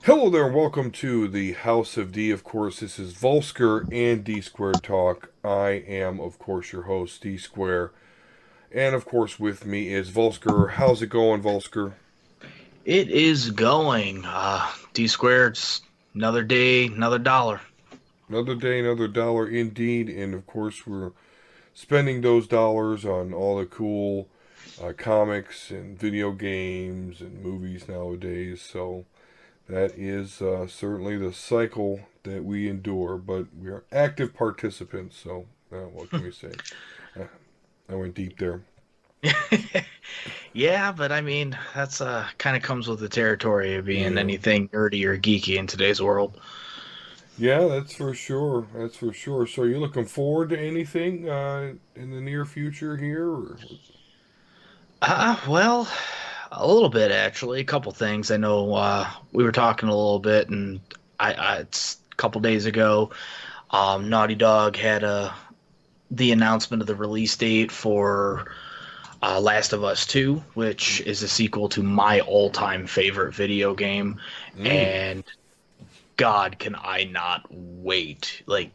Hello there, and welcome to the House of D. Of course, this is Vulsker and Dsquare Talk. I am, of course, your host, Dsquare. And, of course, with me is Vulsker. How's it going, Vulsker? It is going. D squared, another day, another dollar. Another day, another dollar indeed. And, of course, we're spending those dollars on all the cool comics and video games and movies nowadays. So that is certainly the cycle that we endure. But we are active participants, so what can we say? Uh, I went deep there. Yeah, but I mean, that's kind of comes with the territory of being Yeah. anything nerdy or geeky in today's world. Yeah, that's for sure. That's for sure. So, you looking forward to anything in the near future here? Or... Well, a little bit actually. A couple things. I know we were talking a little bit, and it's a couple days ago. Naughty Dog had the announcement of the release date for Last of Us 2, which is a sequel to my all-time favorite video game, Mm, and God, can I not wait? Like,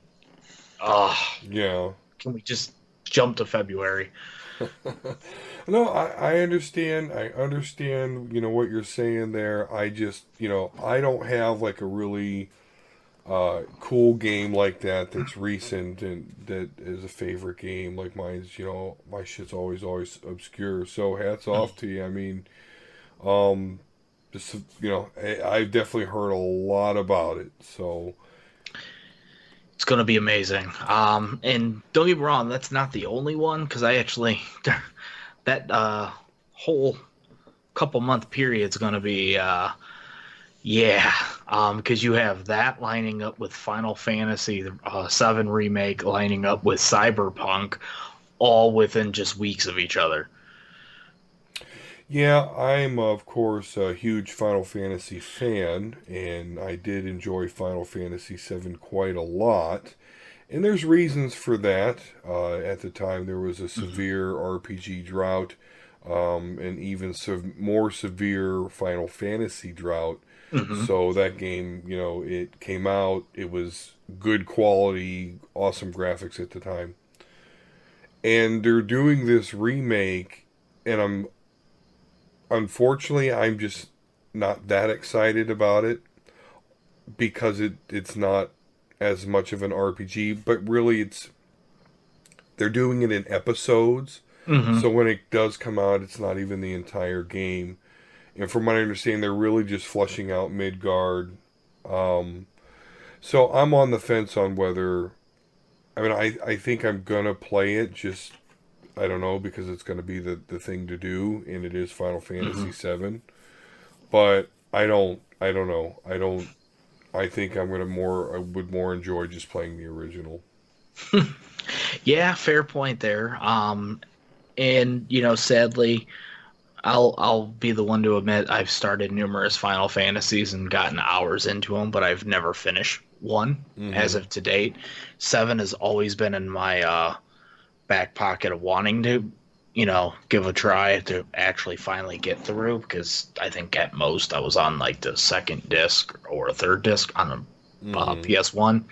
oh, yeah. can we just jump to February? No, I understand. I understand, what you're saying there. I just, I don't have like a really cool game like that that's recent and that is a favorite game. Like mine's, my shit's always obscure. So hats off to you. I mean, Um, just I've definitely heard a lot about it. So It's gonna be amazing. And don't get me wrong, that's not the only one because I actually that whole couple month period is gonna be yeah. Because you have that lining up with Final Fantasy VII remake lining up with Cyberpunk, all within just weeks of each other. yeah, I'm of course a huge Final Fantasy fan, and I did enjoy Final Fantasy VII quite a lot. And there's reasons for that. At the time, there was a Mhm. severe RPG drought, and even more severe Final Fantasy drought. Hmm. So that game, it came out. It was good quality, awesome graphics at the time. And they're doing this remake, and I'm just not that excited about it because it's not as much of an RPG, but really they're doing it in episodes. Hmm. So when it does come out, it's not even the entire game. And from what I understand, they're really just flushing out Midgard. Um, so I'm on the fence on whether. I mean, I think I'm gonna play it. Just I don't know because it's gonna be the thing to do, and it is Final Hmm. Fantasy VII. But I don't know. I don't. I think I'm gonna more. I would more enjoy just playing the original. Yeah, fair point there. And sadly, I'll be the one to admit I've started numerous Final Fantasies and gotten hours into them, but I've never finished one as Mm-hmm. of to date. Seven has always been in my back pocket of wanting to, give a try to actually finally get through because I think at most I was on like the second disc or a third disc on the Mm-hmm. PS1,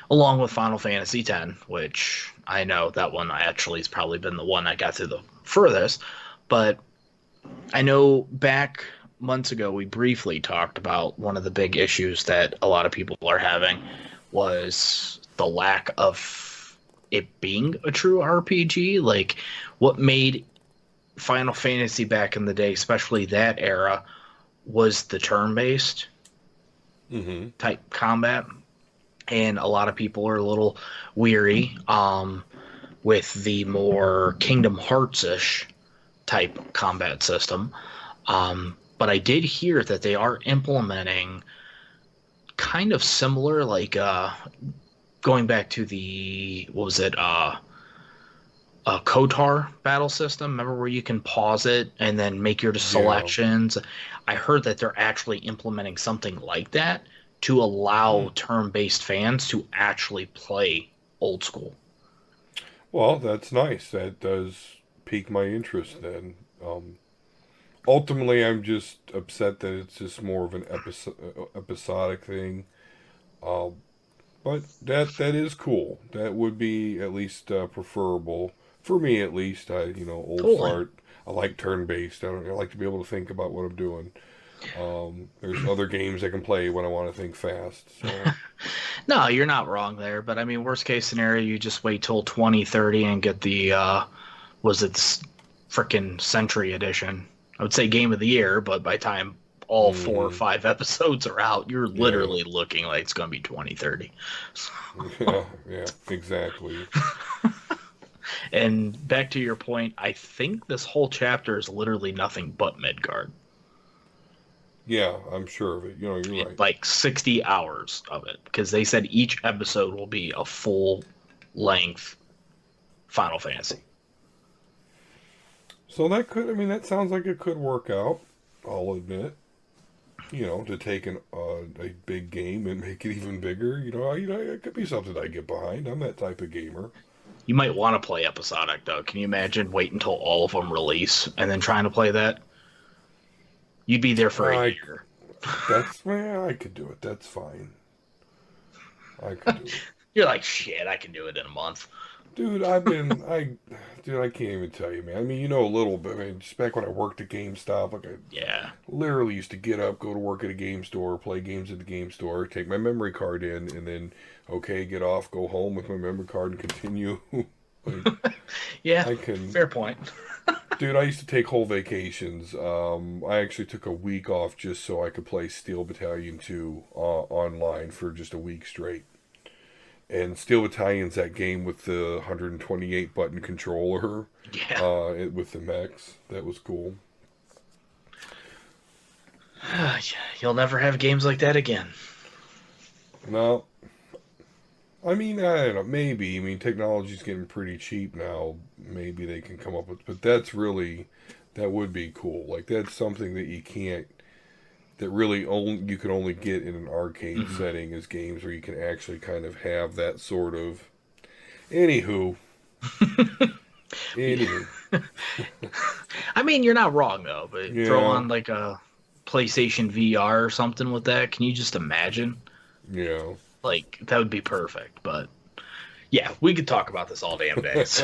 along with Final Fantasy X, which I know that one actually has probably been the one I got through the furthest. But I know back months ago we briefly talked about one of the big issues that a lot of people are having was the lack of it being a true RPG. Like what made Final Fantasy back in the day, especially that era, was the turn-based Mm-hmm. type combat, and a lot of people are a little weary with the more Kingdom Hearts-ish type combat system. But I did hear that they are implementing kind of similar, like going back to the what was it, Kotar battle system. Remember where you can pause it and then make your Yeah. selections? I heard that they're actually implementing something like that to Hmm. allow turn-based fans to actually play old school. Well, that's nice. That does pique my interest then. ultimately, I'm just upset that it's just more of an episodic thing. Um, but that is cool. That would be at least preferable for me, at least. Old Totally. fart. I like turn based. I like to be able to think about what I'm doing. There's other games I can play when I want to think fast. So No, you're not wrong there, but I mean, worst case scenario, you just wait till 2030 and get the was it frickin' Century Edition? I would say Game of the Year, but by the time all four or hmm five episodes are out, you're yeah, literally looking like it's going to be 2030. yeah, yeah, exactly. And back to your point, I think this whole chapter is literally nothing but Midgard. Yeah, I'm sure of it. You're right. Like 60 hours of it, because they said each episode will be a full length Final Fantasy. So that sounds like it could work out. I'll admit. To take a big game and make it even bigger. It could be something I get behind. I'm that type of gamer. You might want to play episodic though. Can you imagine waiting until all of them release and then trying to play that? You'd be there for a I year. I could do it. That's fine. I could do it. You're like, shit, I can do it in a month. Dude, I can't even tell you, man. I mean, a little bit. I mean, just back when I worked at GameStop, like I Yeah. literally used to get up, go to work at a game store, play games at the game store, take my memory card in, and then, okay, get off, go home with my memory card and continue. Like, Yeah, I can, fair point. dude, I used to take whole vacations. I actually took a week off just so I could play Steel Battalion 2 online for just a week straight. And Steel Battalion's that game with the 128 button controller Yeah. with the mechs. That was cool. You'll never have games like that again. No, I mean, I don't know. Maybe. I mean, technology's getting pretty cheap now. Maybe they can come up with, but that would be cool. Like, that's something that you can't, that really only you can only get in an arcade Hmm. setting is games where you can actually kind of have that sort of. Anywho, anywho, I mean, you're not wrong though, but throw yeah, on like a PlayStation VR or something with that. Can you just imagine? yeah. Like, that would be perfect. But yeah, we could talk about this all damn days.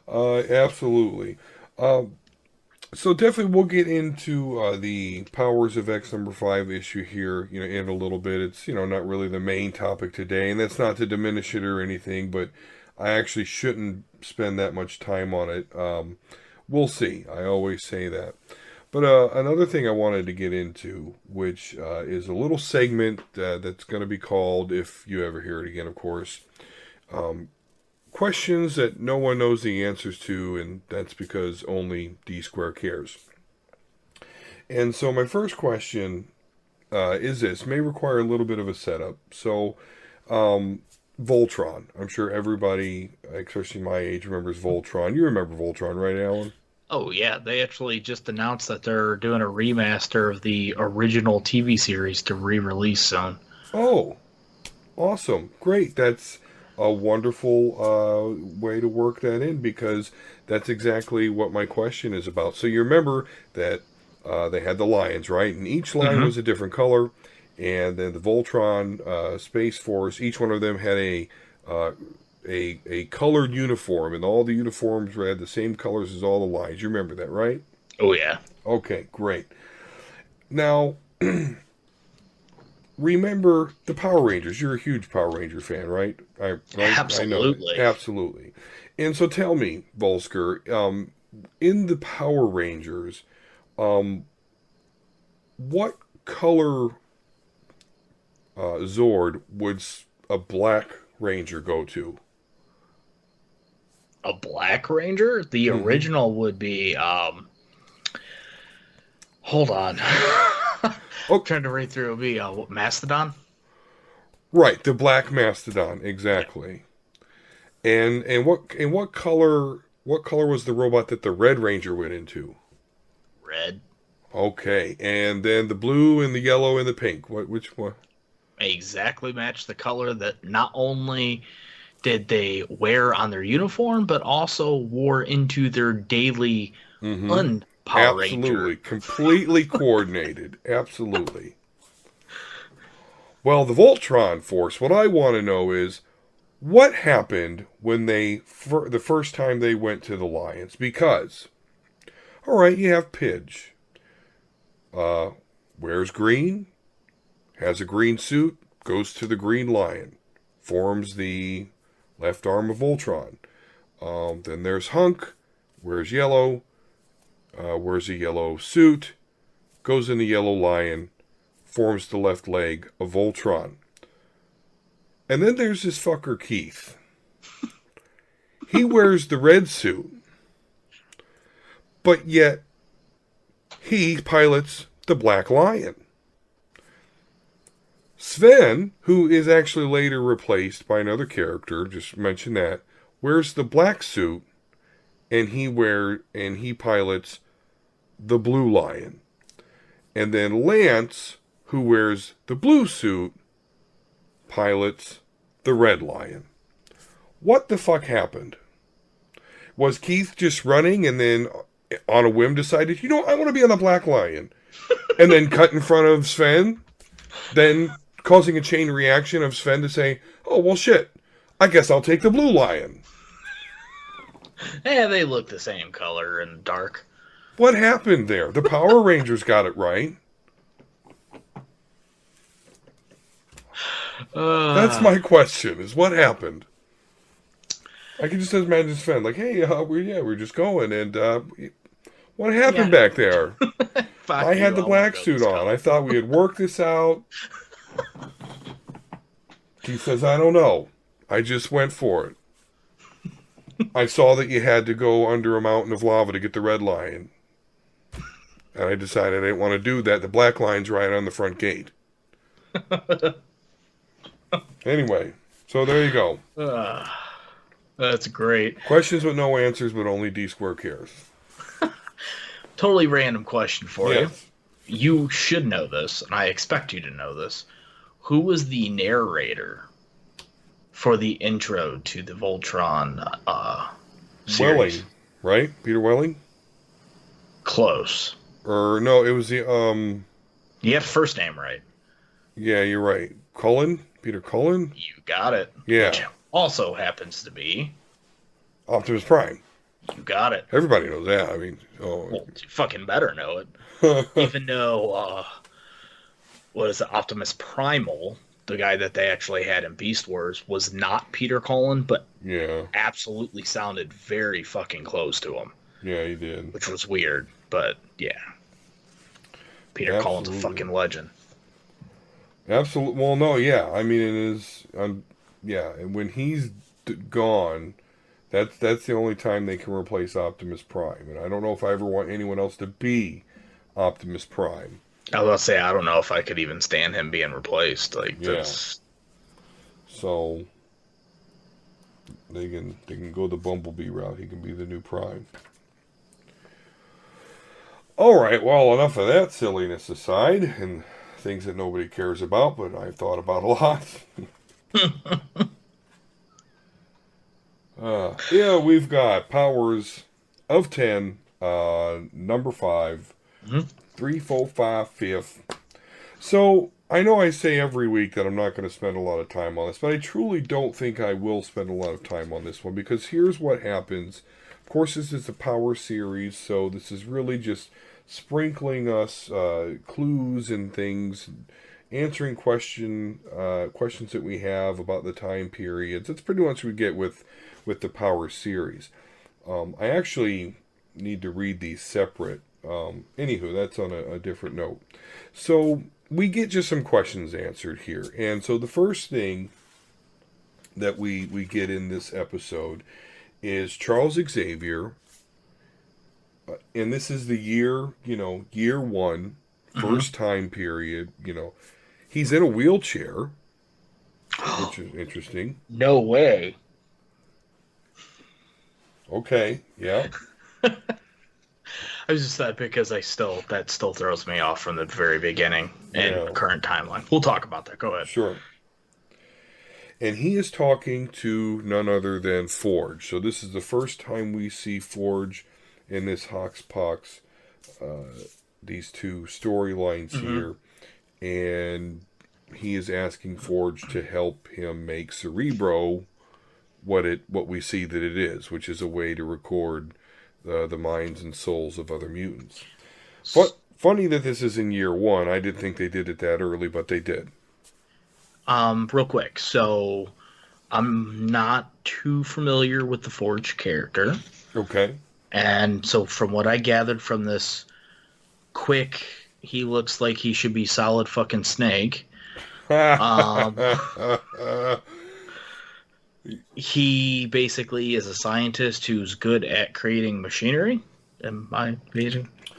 Absolutely. Um, so definitely we'll get into the Powers of X number 5 issue here, in a little bit. It's, not really the main topic today, and that's not to diminish it or anything, but I actually shouldn't spend that much time on it. We'll see. I always say that. But another thing I wanted to get into, which is a little segment that's going to be called, if you ever hear it again, of course, um, questions that no one knows the answers to, and that's because only Dsquare cares. And so my first question is this, may require a little bit of a setup. So, Voltron. I'm sure everybody, especially my age, remembers Voltron. You remember Voltron, right, Alan? Oh yeah, they actually just announced that they're doing a remaster of the original TV series to re-release soon. Oh, awesome. Great. That's a wonderful way to work that in because that's exactly what my question is about. So you remember that they had the lions, right? And each lion Hmm. was a different color. And then the Voltron Space Force, each one of them had uh, a colored uniform, and all the uniforms had the same colors as all the lions. You remember that, right? Oh yeah, Okay, great. Now, remember the Power Rangers. You're a huge Power Ranger fan, right? I know that. absolutely. Absolutely. And so tell me, Vulsker, in the Power Rangers, um, what color Zord would a black Ranger go to? A Black Ranger? The Hmm original would be hold on. Oh, Trying to read through it would be Mastodon? right, the Black Mastodon, Yeah. exactly. And what color was the robot that the Red Ranger went into? Red. Okay, and then the blue and the yellow and the pink. Which one? Exactly match the color that not only did they wear on their uniform, but also wore into their daily Mm-hmm. Power Absolutely. Ranger. Completely coordinated. Absolutely. Well, the Voltron Force, what I want to know is what happened when the first time they went to the Lions? Because, all right, you have Pidge. Wears green, has a green suit, goes to the Green Lion, forms the left arm of Voltron. Then there's Hunk, wears yellow, wears a yellow suit, goes in the Yellow Lion, forms the left leg of Voltron. And then there's this fucker Keith. He wears the red suit, but yet he pilots the Black Lion. Sven, who is actually later replaced by another character, just mention that, wears the black suit, and he pilots the Blue Lion. And then Lance, who wears the blue suit, pilots the Red Lion. What the fuck happened? Was Keith just running and then on a whim decided, I want to be on the Black Lion, and then cut in front of Sven, then causing a chain reaction of Sven to say, oh, well, shit, I guess I'll take the Blue Lion. Yeah, they look the same color and dark. What happened there? The Power Rangers got it right. That's my question, is what happened? I can just imagine Sven, like, hey, we're just going, and what happened back there? I had the black suit on. I thought we had worked this out. He says, I don't know. I just went for it. I saw that you had to go under a mountain of lava to get the Red Lion. And I decided I didn't want to do that. The Black Lion's right on the front gate. Anyway, so there you go. That's great. Questions with no answers, but only Dsquare cares. Totally random question for Yes. you. You should know this, and I expect you to know this. Who was the narrator for the intro to the Voltron series? Welling, right? Peter Welling? Close. Or no, it was the You have first name right. yeah, you're right. Cullen? Peter Cullen? You got it. Yeah. Which also happens to be. Optimus Prime. You got it. Everybody knows that. I mean, Well, you fucking better know it. Even though, what is it, Optimus Primal, the guy that they actually had in Beast Wars, was not Peter Cullen, but yeah, absolutely sounded very fucking close to him. Yeah, he did. Which was weird, but yeah. Peter Cullen's a fucking legend. Absolutely. Well, no, yeah. I mean, it is. Yeah, and when he's gone, that's the only time they can replace Optimus Prime. And I don't know if I ever want anyone else to be Optimus Prime. I was about to say, I don't know if I could even stand him being replaced. Like, that's... So they can go the Bumblebee route. He can be the new Prime. All right. Well, enough of that silliness aside, and things that nobody cares about, but I've thought about a lot. Yeah, we've got Powers of 10, number 5, 3, 4, 5, 5th. So, I know I say every week that I'm not going to spend a lot of time on this, but I truly don't think I will spend a lot of time on this one, because here's what happens. Of course, this is a Power series, so this is really just sprinkling us clues and things, answering questions that we have about the time periods. That's pretty much what we get with the Power series. I actually need to read these separate. Anywho, that's on a different note. So we get just some questions answered here. And so the first thing that we get in this episode is Charles Xavier. And this is the year, year one, first time period, He's in a wheelchair, which is interesting. No way. Okay, yeah. I was just that because that still throws me off from the very beginning and current timeline. We'll talk about that. Go ahead. Sure. And he is talking to none other than Forge. So this is the first time we see Forge in this Hoxpox these two storylines Mm-hmm. here, and he is asking Forge to help him make Cerebro what we see that it is, which is a way to record the minds and souls of other mutants. Funny that this is in year one. I didn't think they did it that early, but they did. Real quick. So I'm not too familiar with the Forge character. Okay. And so from what I gathered from this quick, he looks like he should be solid fucking Snake. Um, he basically is a scientist who's good at creating machinery. Am I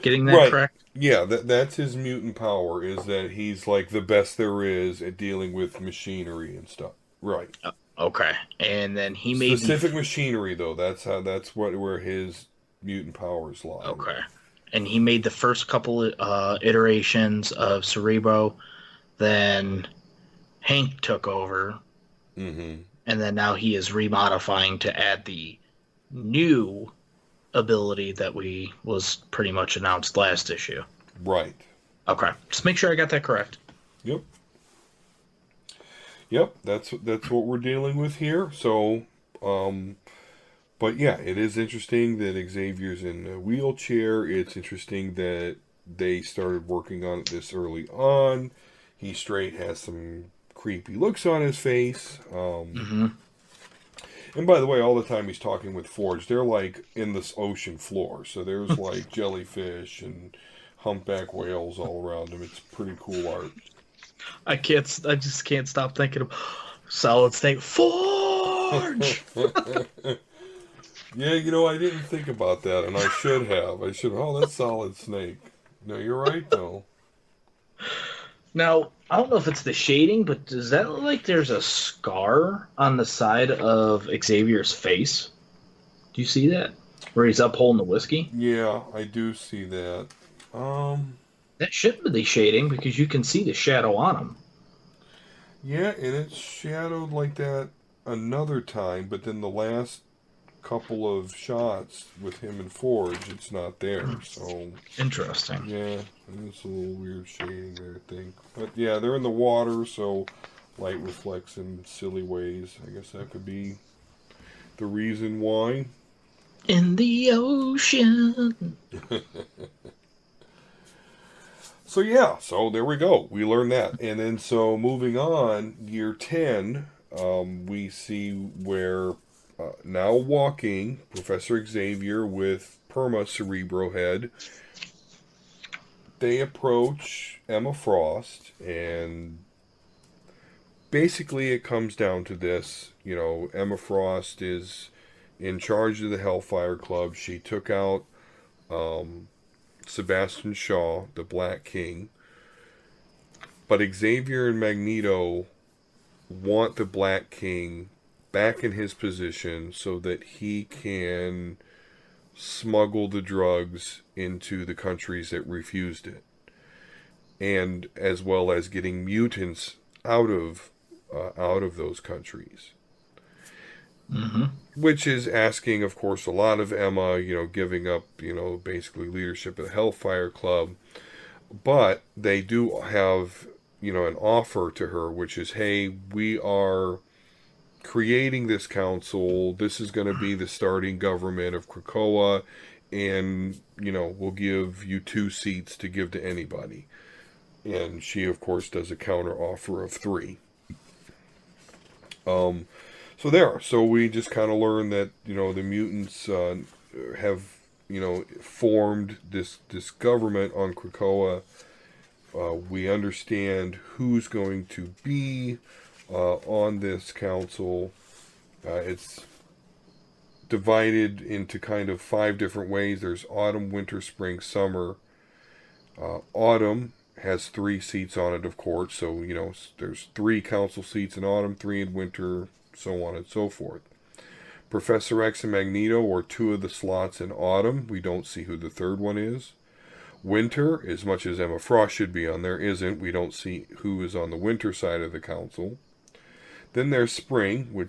getting that Right. correct? Yeah, that's his mutant power, is that he's like the best there is at dealing with machinery and stuff. Right. Okay. And then he made Specific machinery though. That's where his mutant powers lie. okay. And he made the first couple iterations of Cerebro. Then Hank took over. Mm-hmm. And then now he is remodifying to add the new ability that was pretty much announced last issue. Right. Okay. Just make sure I got that correct. Yep. Yep. That's what we're dealing with here. So, but yeah, it is interesting that Xavier's in a wheelchair. It's interesting that they started working on it this early on. He straight has some creepy looks on his face. Mm-hmm. And by the way, all the time he's talking with Forge, they're like in this ocean floor. So there's like jellyfish and humpback whales all around him. It's pretty cool art. I just can't stop thinking of Solid Snake Forge. Yeah, I didn't think about that, and I should have. Oh, that's Solid Snake. No, you're right, though. Now, I don't know if it's the shading, but does that look like there's a scar on the side of Xavier's face? Do you see that? Where he's up holding the whiskey? Yeah, I do see that. That shouldn't be the shading because you can see the shadow on him. Yeah, and it's shadowed like that another time, but then the last couple of shots with him and Forge, it's not there. So Interesting. yeah, it's a little weird shading there, I think. But yeah, they're in the water, so light reflects in silly ways. I guess that could be the reason why. In the ocean. So yeah, so there we go. We learned that, and then so moving on, year 10, we see where now walking Professor Xavier with Perma Cerebro Head. They approach Emma Frost, and basically it comes down to this. Emma Frost is in charge of the Hellfire Club. She took out Sebastian Shaw, the Black King. But Xavier and Magneto want the Black King back in his position so that he can smuggle the drugs into the countries that refused it. And as well as getting mutants out of those countries. Mm-hmm. Which is asking, of course, a lot of Emma, giving up, basically leadership of the Hellfire Club. But they do have, an offer to her, which is, hey, we are creating this council. This is going to be the starting government of Krakoa. And, we'll give you 2 seats to give to anybody. And she, of course, does a counter offer of 3. So we just kind of learned that, the mutants have, formed this government on Krakoa. We understand who's going to be on this council. It's divided into kind of 5 different ways. There's autumn, winter, spring, summer. Autumn has 3 seats on it, of course. So, there's 3 council seats in autumn, 3 in winter, so on and so forth. Professor X and Magneto are 2 of the slots in autumn. We don't see who the 3rd one is. Winter, as much as Emma Frost should be on there, isn't. We don't see who is on the winter side of the council. Then there's spring,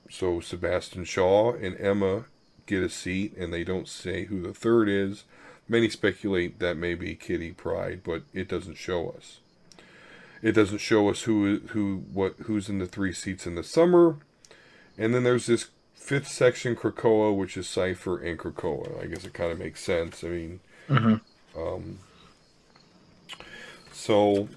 so Sebastian Shaw and Emma get a seat, and they don't say who the 3rd is. many speculate that may be Kitty Pryde, but it doesn't show us. It doesn't show us who's in the 3 seats in the summer. And then there's this 5th section, Krakoa, which is Cypher and Krakoa. I guess it kind of makes sense. I mean, so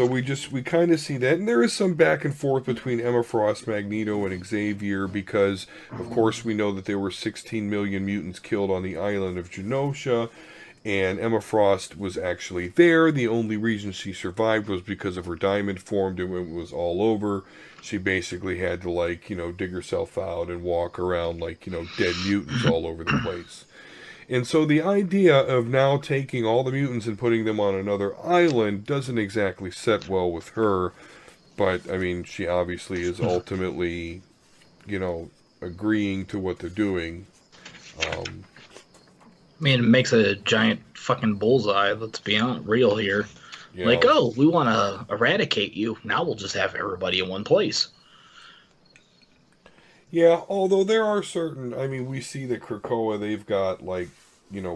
we kind of see that, and there is some back and forth between Emma Frost, Magneto, and Xavier, because of course we know that there were 16 million mutants killed on the island of Genosha, and Emma Frost was actually there. The only reason she survived was because of her diamond formed, and when it was all over, she basically had to dig herself out and walk around like dead mutants all over the place. And so the idea of now taking all the mutants and putting them on another island doesn't exactly set well with her. But, I mean, she obviously is ultimately, agreeing to what they're doing. I mean, it makes a giant fucking bullseye. Let's be real here. Yeah. Like, oh, we want to eradicate you. Now we'll just have everybody in one place. Yeah, although there are certain, we see that Krakoa, they've got,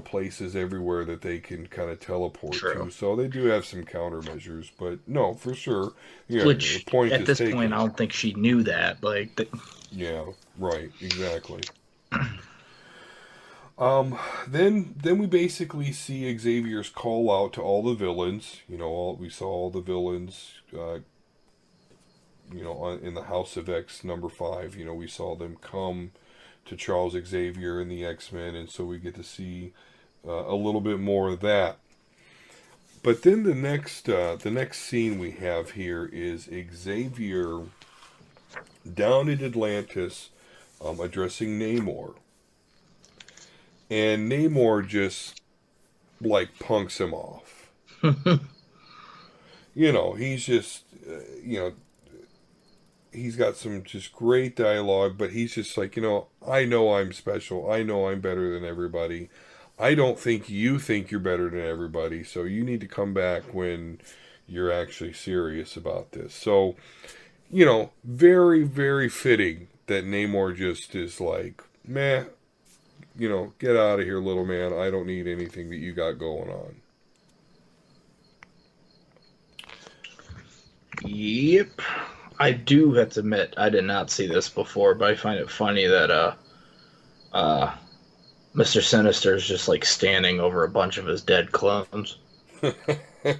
places everywhere that they can kind of teleport to. So they do have some countermeasures, but no, for sure. Yeah, which, at this point, I don't think she knew that. Yeah, right, exactly. Then we basically see Xavier's call out to all the villains. We saw all the villains, in the House of X number 5, we saw them come to Charles Xavier and the X-Men, and so we get to see a little bit more of that. But then the next scene we have here is Xavier down in Atlantis, addressing Namor, and Namor just punks him off. He's just he's got some just great dialogue, but he's just like, I know I'm special. I know I'm better than everybody. I don't think you think you're better than everybody, so you need to come back when you're actually serious about this. So, very, very fitting that Namor just is like, meh, get out of here, little man. I don't need anything that you got going on. Yep. I do have to admit, I did not see this before, but I find it funny that Mr. Sinister is just standing over a bunch of his dead clones. I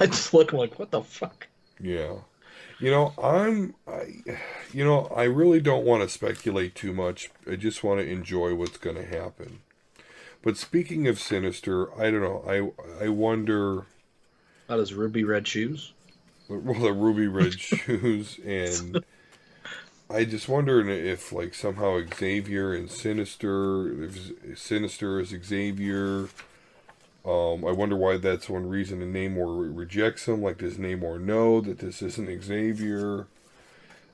just look like, what the fuck? Yeah. I really don't want to speculate too much. I just want to enjoy what's going to happen. But speaking of Sinister, I don't know. I wonder... About his ruby red shoes? Well, the ruby red shoes, and I just wonder if somehow Xavier and Sinister, if Sinister is Xavier. I wonder why that's one reason and Namor rejects him. Does Namor know that this isn't Xavier?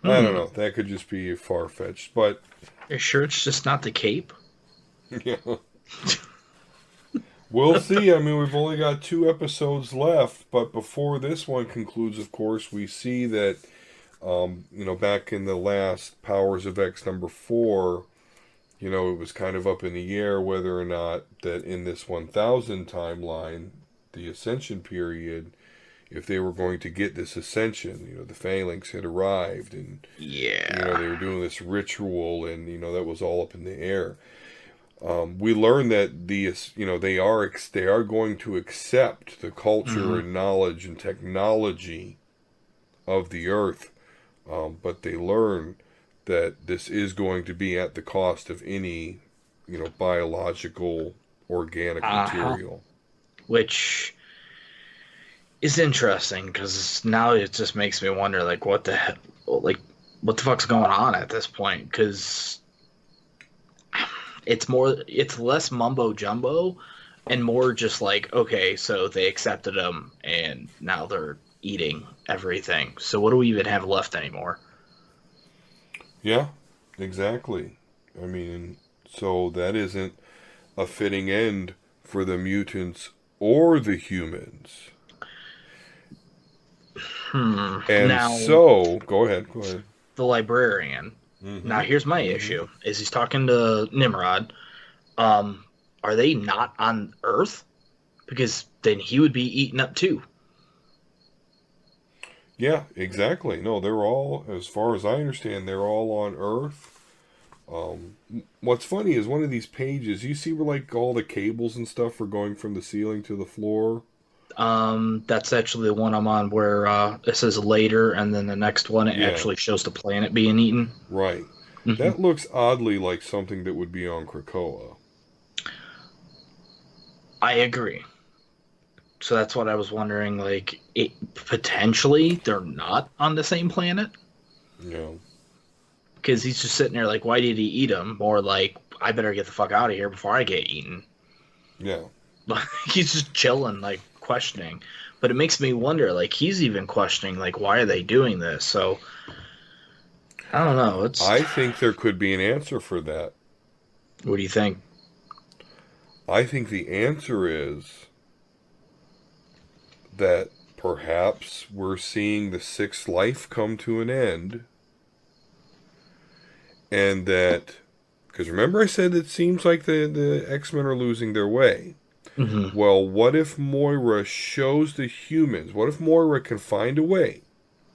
I don't know. That could just be far-fetched, but... You're sure it's just not the cape? Yeah. We'll see. We've only got 2 episodes left, but before this one concludes, of course, we see that, back in the last Powers of X number 4, it was kind of up in the air whether or not that in this 1000 timeline, the Ascension period, if they were going to get this Ascension. The Phalanx had arrived, and they were doing this ritual, and that was all up in the air. We learn that they are going to accept the culture and knowledge and technology of the Earth, but they learn that this is going to be at the cost of any biological organic material, which is interesting because now it just makes me wonder what the fuck's going on at this point, because it's less mumbo jumbo and more just okay, so they accepted them and now they're eating everything. So what do we even have left anymore? Yeah, exactly. So that isn't a fitting end for the mutants or the humans. And now, so, go ahead. The librarian. Now, here's my issue: is he's talking to Nimrod. are they not on Earth? Because then he would be eaten up too. Yeah, exactly. No, they're all, as far as I understand, they're all on Earth. What's funny is one of these pages, you see where like all the cables and stuff are going from the ceiling to the floor. That's actually the one I'm on where it says later, and then the next one it Yeah, actually shows the planet being eaten. right. Hmm. That looks oddly like something that would be on Krakoa. I agree. So that's what I was wondering. Like, potentially they're not on the same planet Yeah, because he's just sitting there like, why did he eat him? Or like, I better get the fuck out of here before I get eaten. yeah. Like, he's just chilling, like questioning. But it makes me wonder. Like, he's even questioning, like, why are they doing this? So I don't know. It's I think there could be an answer for that. what do you think? I think the answer is that perhaps we're seeing the sixth life come to an end, and that, because remember I said it seems like the X-Men are losing their way. Hmm. Well, what if Moira shows the humans, what if Moira can find a way,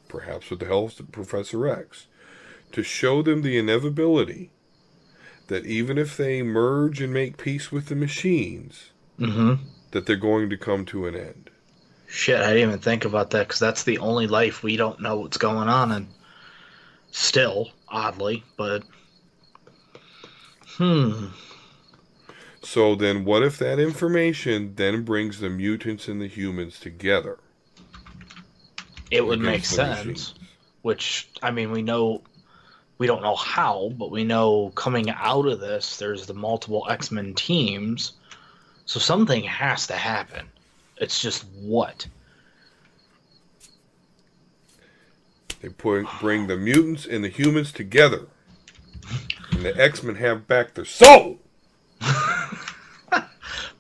perhaps with the help of Professor X, to show them the inevitability that even if they merge and make peace with the machines, Hmm. that they're going to come to an end. Shit, I didn't even think about that because that's the only life we don't know what's going on, and still, oddly, but hmm, So then what if that information then brings the mutants and the humans together it would make against the machines? sense. Which I mean, we don't know how, but we know coming out of this, there's the multiple X-Men teams, so something has to happen. It's just what. They bring the mutants and the humans together, and the X-Men have back their soul.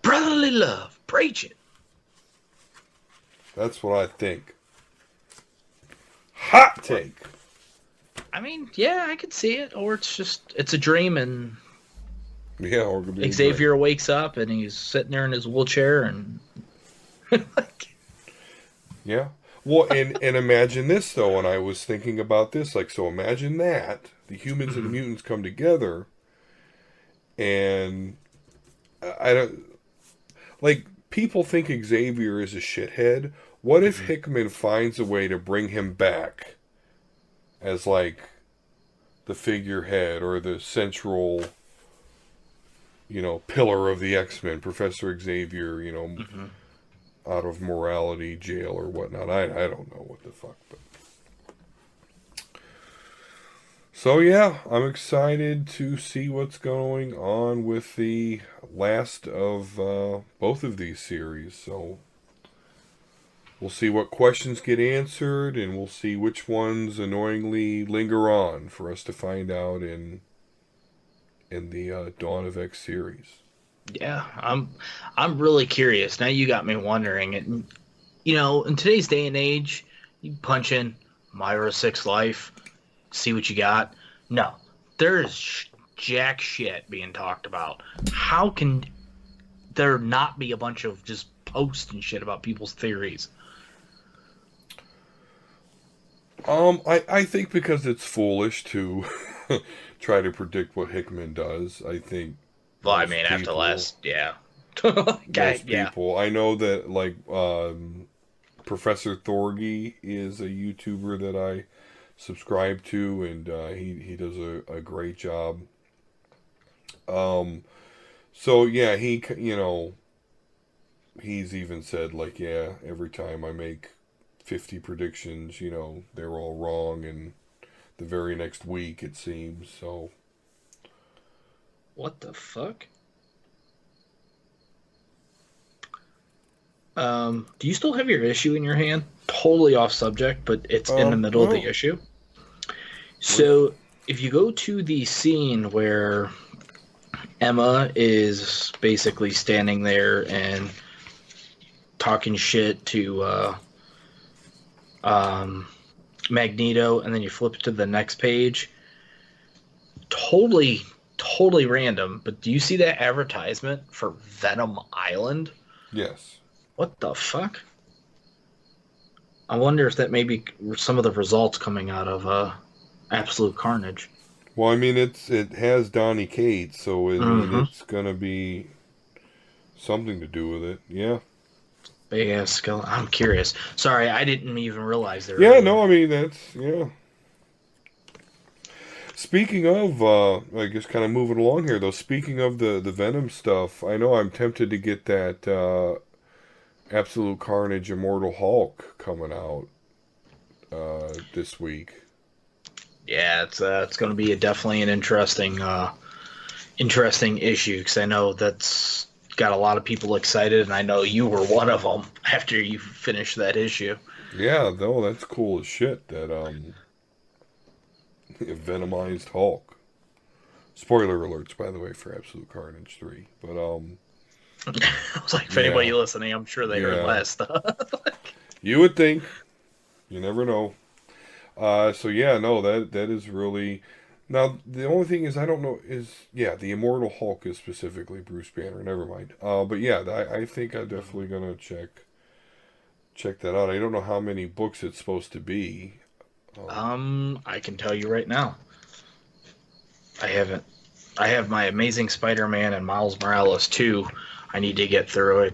Brotherly love, preach it. That's what I think. Hot take. I mean, yeah, I could see it, or it's a dream, and Yeah, or it could be Xavier wakes up and he's sitting there in his wheelchair, and like, yeah. Well, and imagine this though. When I was thinking about this, like, so imagine that the humans and the mutants come together, and I don't like people think Xavier is a shithead. What if Hickman finds a way to bring him back as like the figurehead or the central, pillar of the X-Men, Professor Xavier, mm-hmm. out of morality jail or whatnot. I don't know what the fuck, but so yeah, I'm excited to see what's going on with the last of both of these series. So we'll see what questions get answered, and we'll see which ones annoyingly linger on for us to find out in the Dawn of X series. Yeah, I'm really curious. Now you got me wondering. And in today's day and age, you punch in Myra Six Life, see what you got. No, there's jack shit being talked about. How can there not be a bunch of just posts and shit about people's theories? I think because it's foolish to try to predict what Hickman does. I think Well, I most mean, after people, last, yeah. most Yeah. people. I know that like Professor Thorgy is a YouTuber that I subscribe to, and he does a great job. So yeah, he's even said like, yeah, every time I make 50 predictions, they're all wrong, and the very next week it seems. So What the fuck? Do you still have your issue in your hand? Totally off subject, but it's in the middle of the no. issue. So if you go to the scene where Emma is basically standing there and talking shit to Magneto, and then you flip to the next page, totally totally random, but do you see that advertisement for Venom Island? Yes. What the fuck? I wonder if that may be some of the results coming out of Absolute Carnage. Well, I mean, it has Donny Cates, so I mean, Mm-hmm. it's gonna be something to do with it. Yeah. Big ass skull. I'm curious. Sorry, I didn't even realize they were Yeah. doing No, I that. mean that's yeah. Speaking of, I guess kind of moving along here though. Speaking of the Venom stuff, I know I'm tempted to get that Absolute Carnage Immortal Hulk coming out this week. Yeah, it's going to be definitely an interesting issue because I know that's got a lot of people excited, and I know you were one of them after you finished that issue. Yeah, no, that's cool as shit. That Venomized Hulk. Spoiler alerts, by the way, for Absolute Carnage 3. But I was like, if anybody yeah, listening, I'm sure they heard yeah. last stuff. You would think. You never know. So yeah, no, that is really. Now the only thing is I don't know is yeah the Immortal Hulk is specifically Bruce Banner. Never mind. But yeah, I think I'm definitely gonna check that out. I don't know how many books it's supposed to be. Um, I can tell you right now, I haven't. I have my Amazing Spider-Man and Miles Morales too. I need to get through it.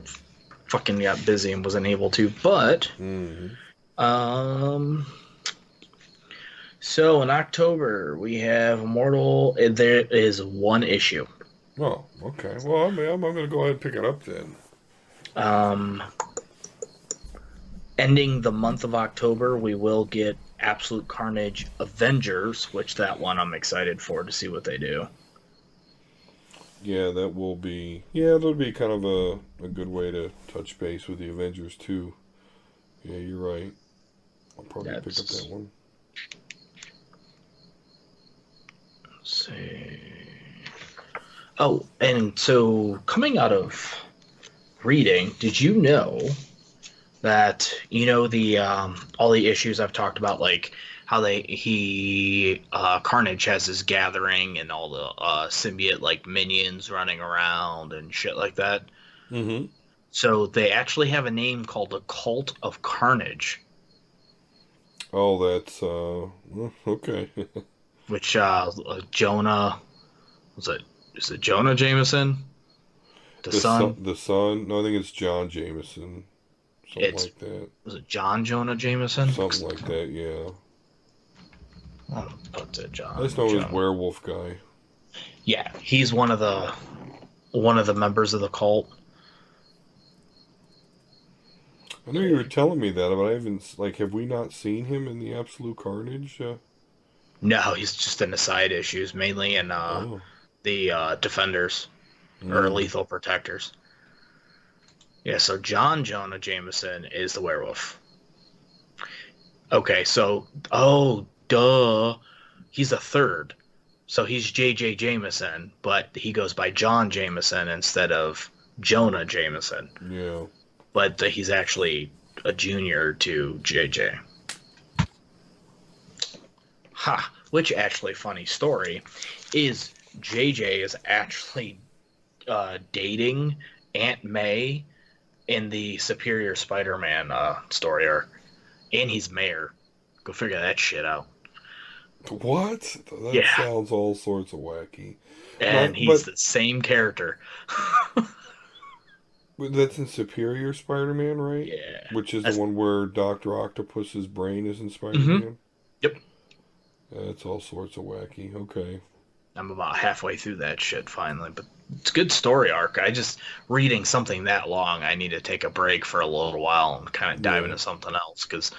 Fucking got busy and wasn't able to, but mhm. um. So in October we have Immortal. There is one issue. Oh, okay. Well, I mean, I'm gonna go ahead and pick it up then. Um, Ending the month of October, we will get Absolute Carnage Avengers, which that one I'm excited for to see what they do. Yeah, that will be. Yeah, that'll be kind of a good way to touch base with the Avengers too. Yeah, you're right. I'll probably pick up that That's one. let's see. Oh, and so coming out of reading, did you know that the all the issues I've talked about, like how Carnage has his gathering and all the symbiote like minions running around and shit like that. Mm-hmm. So they actually have a name called the Cult of Carnage, Oh, that's well, okay. which Jonah was it? Is it Jonah Jameson, the son? The son. No, I think it's John Jameson. Something It's like that. Was it John Jonah Jameson? Something like that. Yeah. I'll put I just John know his Jonah. werewolf guy. Yeah, he's one of the members of the cult. I know you were telling me that, but I haven't. Like, have we not seen him in the Absolute Carnage? No, he's just in the side issues, mainly in Oh. the Defenders or Mm. Lethal Protectors. Yeah, so John Jonah Jameson is the werewolf. Okay, so duh, he's a third. So he's J.J. Jameson, but he goes by John Jameson instead of Jonah Jameson. Yeah. But he's actually a junior to J.J. Ha! Which actually, funny story, is J.J. is actually dating Aunt May in the Superior Spider-Man story arc, and he's mayor. Go figure that shit out. What? That Yeah, sounds all sorts of wacky. and Not, he's but the same character. that's in Superior Spider-Man, right? Yeah, Which is the that's one where Doctor Octopus's brain is in mm-hmm. Spider-Man. Yep. That's all sorts of wacky. Okay. I'm about halfway through that shit finally, but it's a good story arc. I just reading something that long, I need to take a break for a little while and kind of dive Yeah. into something else because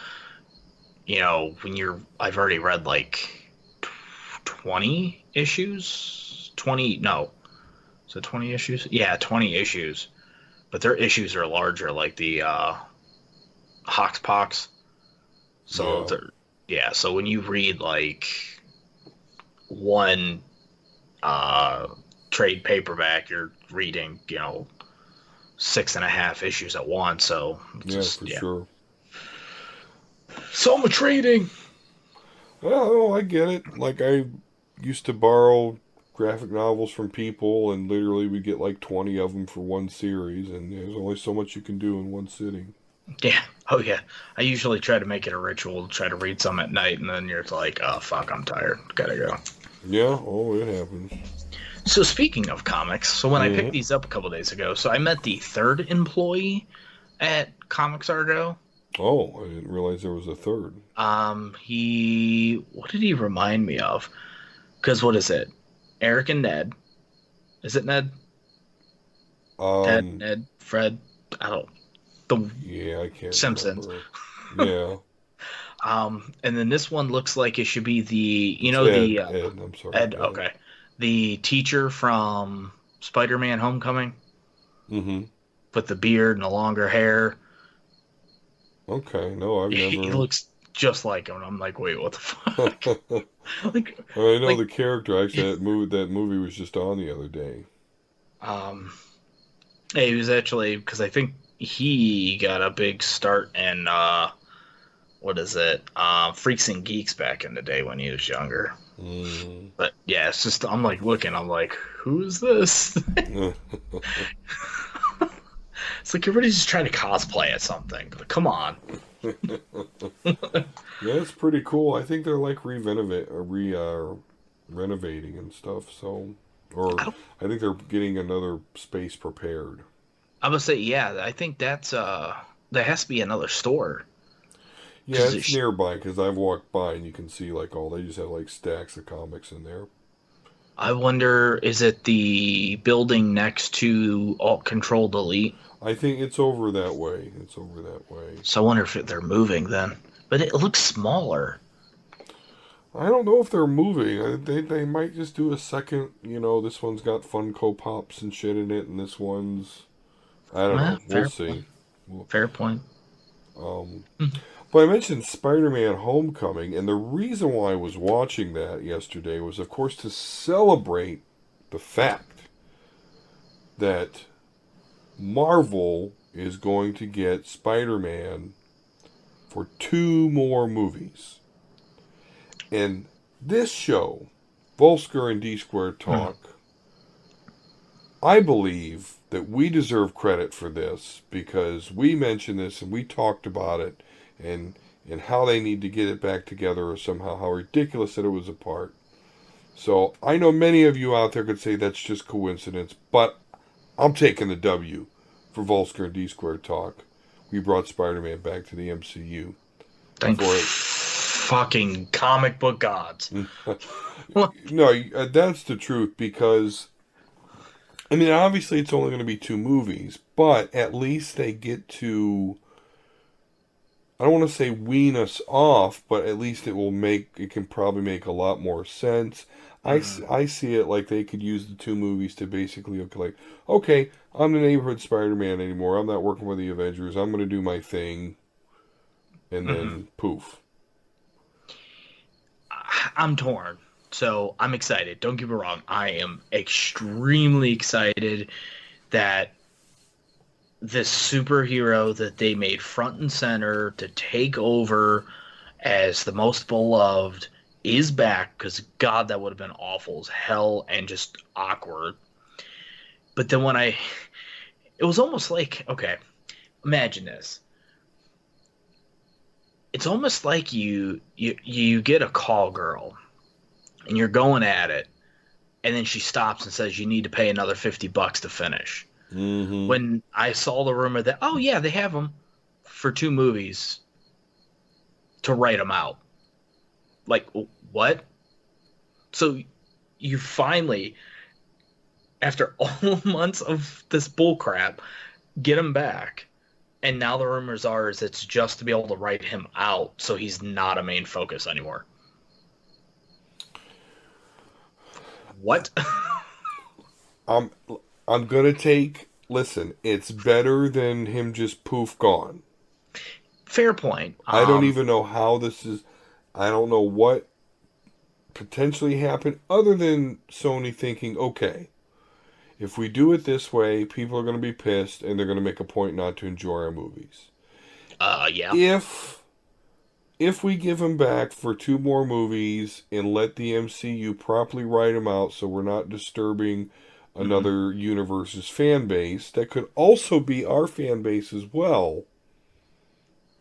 I've already read like 20 issues, 20 no, so 20 issues, yeah, 20 issues, but their issues are larger, like the Hoxpox. So Yeah. they're yeah. So when you read like one uh, trade paperback, you're reading, 6.5 issues at once. So it's Yeah, just for yeah. sure. So much reading. Oh, I get it. Like I used to borrow graphic novels from people, and literally we get like 20 of them for one series, and there's only so much you can do in one sitting. Yeah. Oh yeah. I usually try to make it a ritual to try to read some at night, and then you're like, oh fuck, I'm tired. Gotta go. Yeah, oh, it happens. So speaking of comics, so when I picked Mm-hmm. these up a couple days ago, so I met the third employee at Comics Argo. Oh, I didn't realize there was a third. He what did he remind me of? Because what is it? Eric and Ned. Is it Ned? Ted, Um, Ned, Fred. I don't. The yeah, I can't Simpsons. remember. Yeah, And then this one looks like it should be the it's the Ed, I'm sorry, Ed. Ed. Okay, the teacher from Spider-Man: Homecoming Mm-hmm. with the beard and the longer hair. Okay, no, I've He never. looks just like him. I'm like, wait, what the fuck? I like, know like, the character. Actually, that movie was just on the other day. um, yeah, he was actually because I think he got a big start in what is it? Freaks and Geeks back in the day when he was younger. Mm. But yeah, it's just I'm like looking. I'm like, who is this? It's like everybody's just trying to cosplay at something. Like, come on. Yeah, it's pretty cool. I think they're like renovating and stuff. So, or I don't. I think they're getting another space prepared. I would say yeah. I think that's there has to be another store Yeah, because it's nearby because I've walked by and you can see like all they just have like stacks of comics in there. I wonder is it the building next to Alt Control Delete? I think it's over that way. It's over that way. So I wonder if they're moving then. But it looks smaller. I don't know if they're moving. They might just do a second. This one's got Funko Pops and shit in it, and this one's I don't know. We'll Fair point. see. We'll, Fair point. um, but I mentioned Spider-Man: Homecoming, and the reason why I was watching that yesterday was, of course, to celebrate the fact that Marvel is going to get Spider-Man for 2 more movies. And this show, Vulsker and Dsquare Talk, I believe that we deserve credit for this because we mentioned this and we talked about it and how they need to get it back together or somehow how ridiculous that it was apart. So I know many of you out there could say that's just coincidence, but I'm taking the W for Vulsker and D-Square Talk. We brought Spider-Man back to the MCU. Thank For fucking comic book gods. No, that's the truth because, I mean, obviously it's only going to be 2 movies, but at least they get to, I don't want to say wean us off, but at least it can probably make a lot more sense. I see it like they could use the 2 movies to basically, okay, I'm the neighborhood Spider-Man anymore. I'm not working with the Avengers. I'm going to do my thing. And then poof. I'm torn. So I'm excited. Don't get me wrong. I am extremely excited that this superhero that they made front and center to take over as the most beloved is back because God, that would have been awful as hell and just awkward. But then it was almost like, okay, imagine this. It's almost like you get a call girl and you're going at it and then she stops and says you need to pay another $50 to finish. Mm-hmm. When I saw the rumor that, oh yeah, they have them for 2 movies to write them out. Like, what? So you finally, after all months of this bullcrap, get him back. And now the rumors are is it's just to be able to write him out so he's not a main focus anymore. What? I'm gonna listen, it's better than him just poof gone. Fair point. I don't even know how I don't know what potentially happened other than Sony thinking, okay, if we do it this way, people are going to be pissed and they're going to make a point not to enjoy our movies. Yeah. If if we give him back for 2 more movies and let the MCU properly write him out so we're not disturbing Hmm. another universe's fan base, that could also be our fan base as well,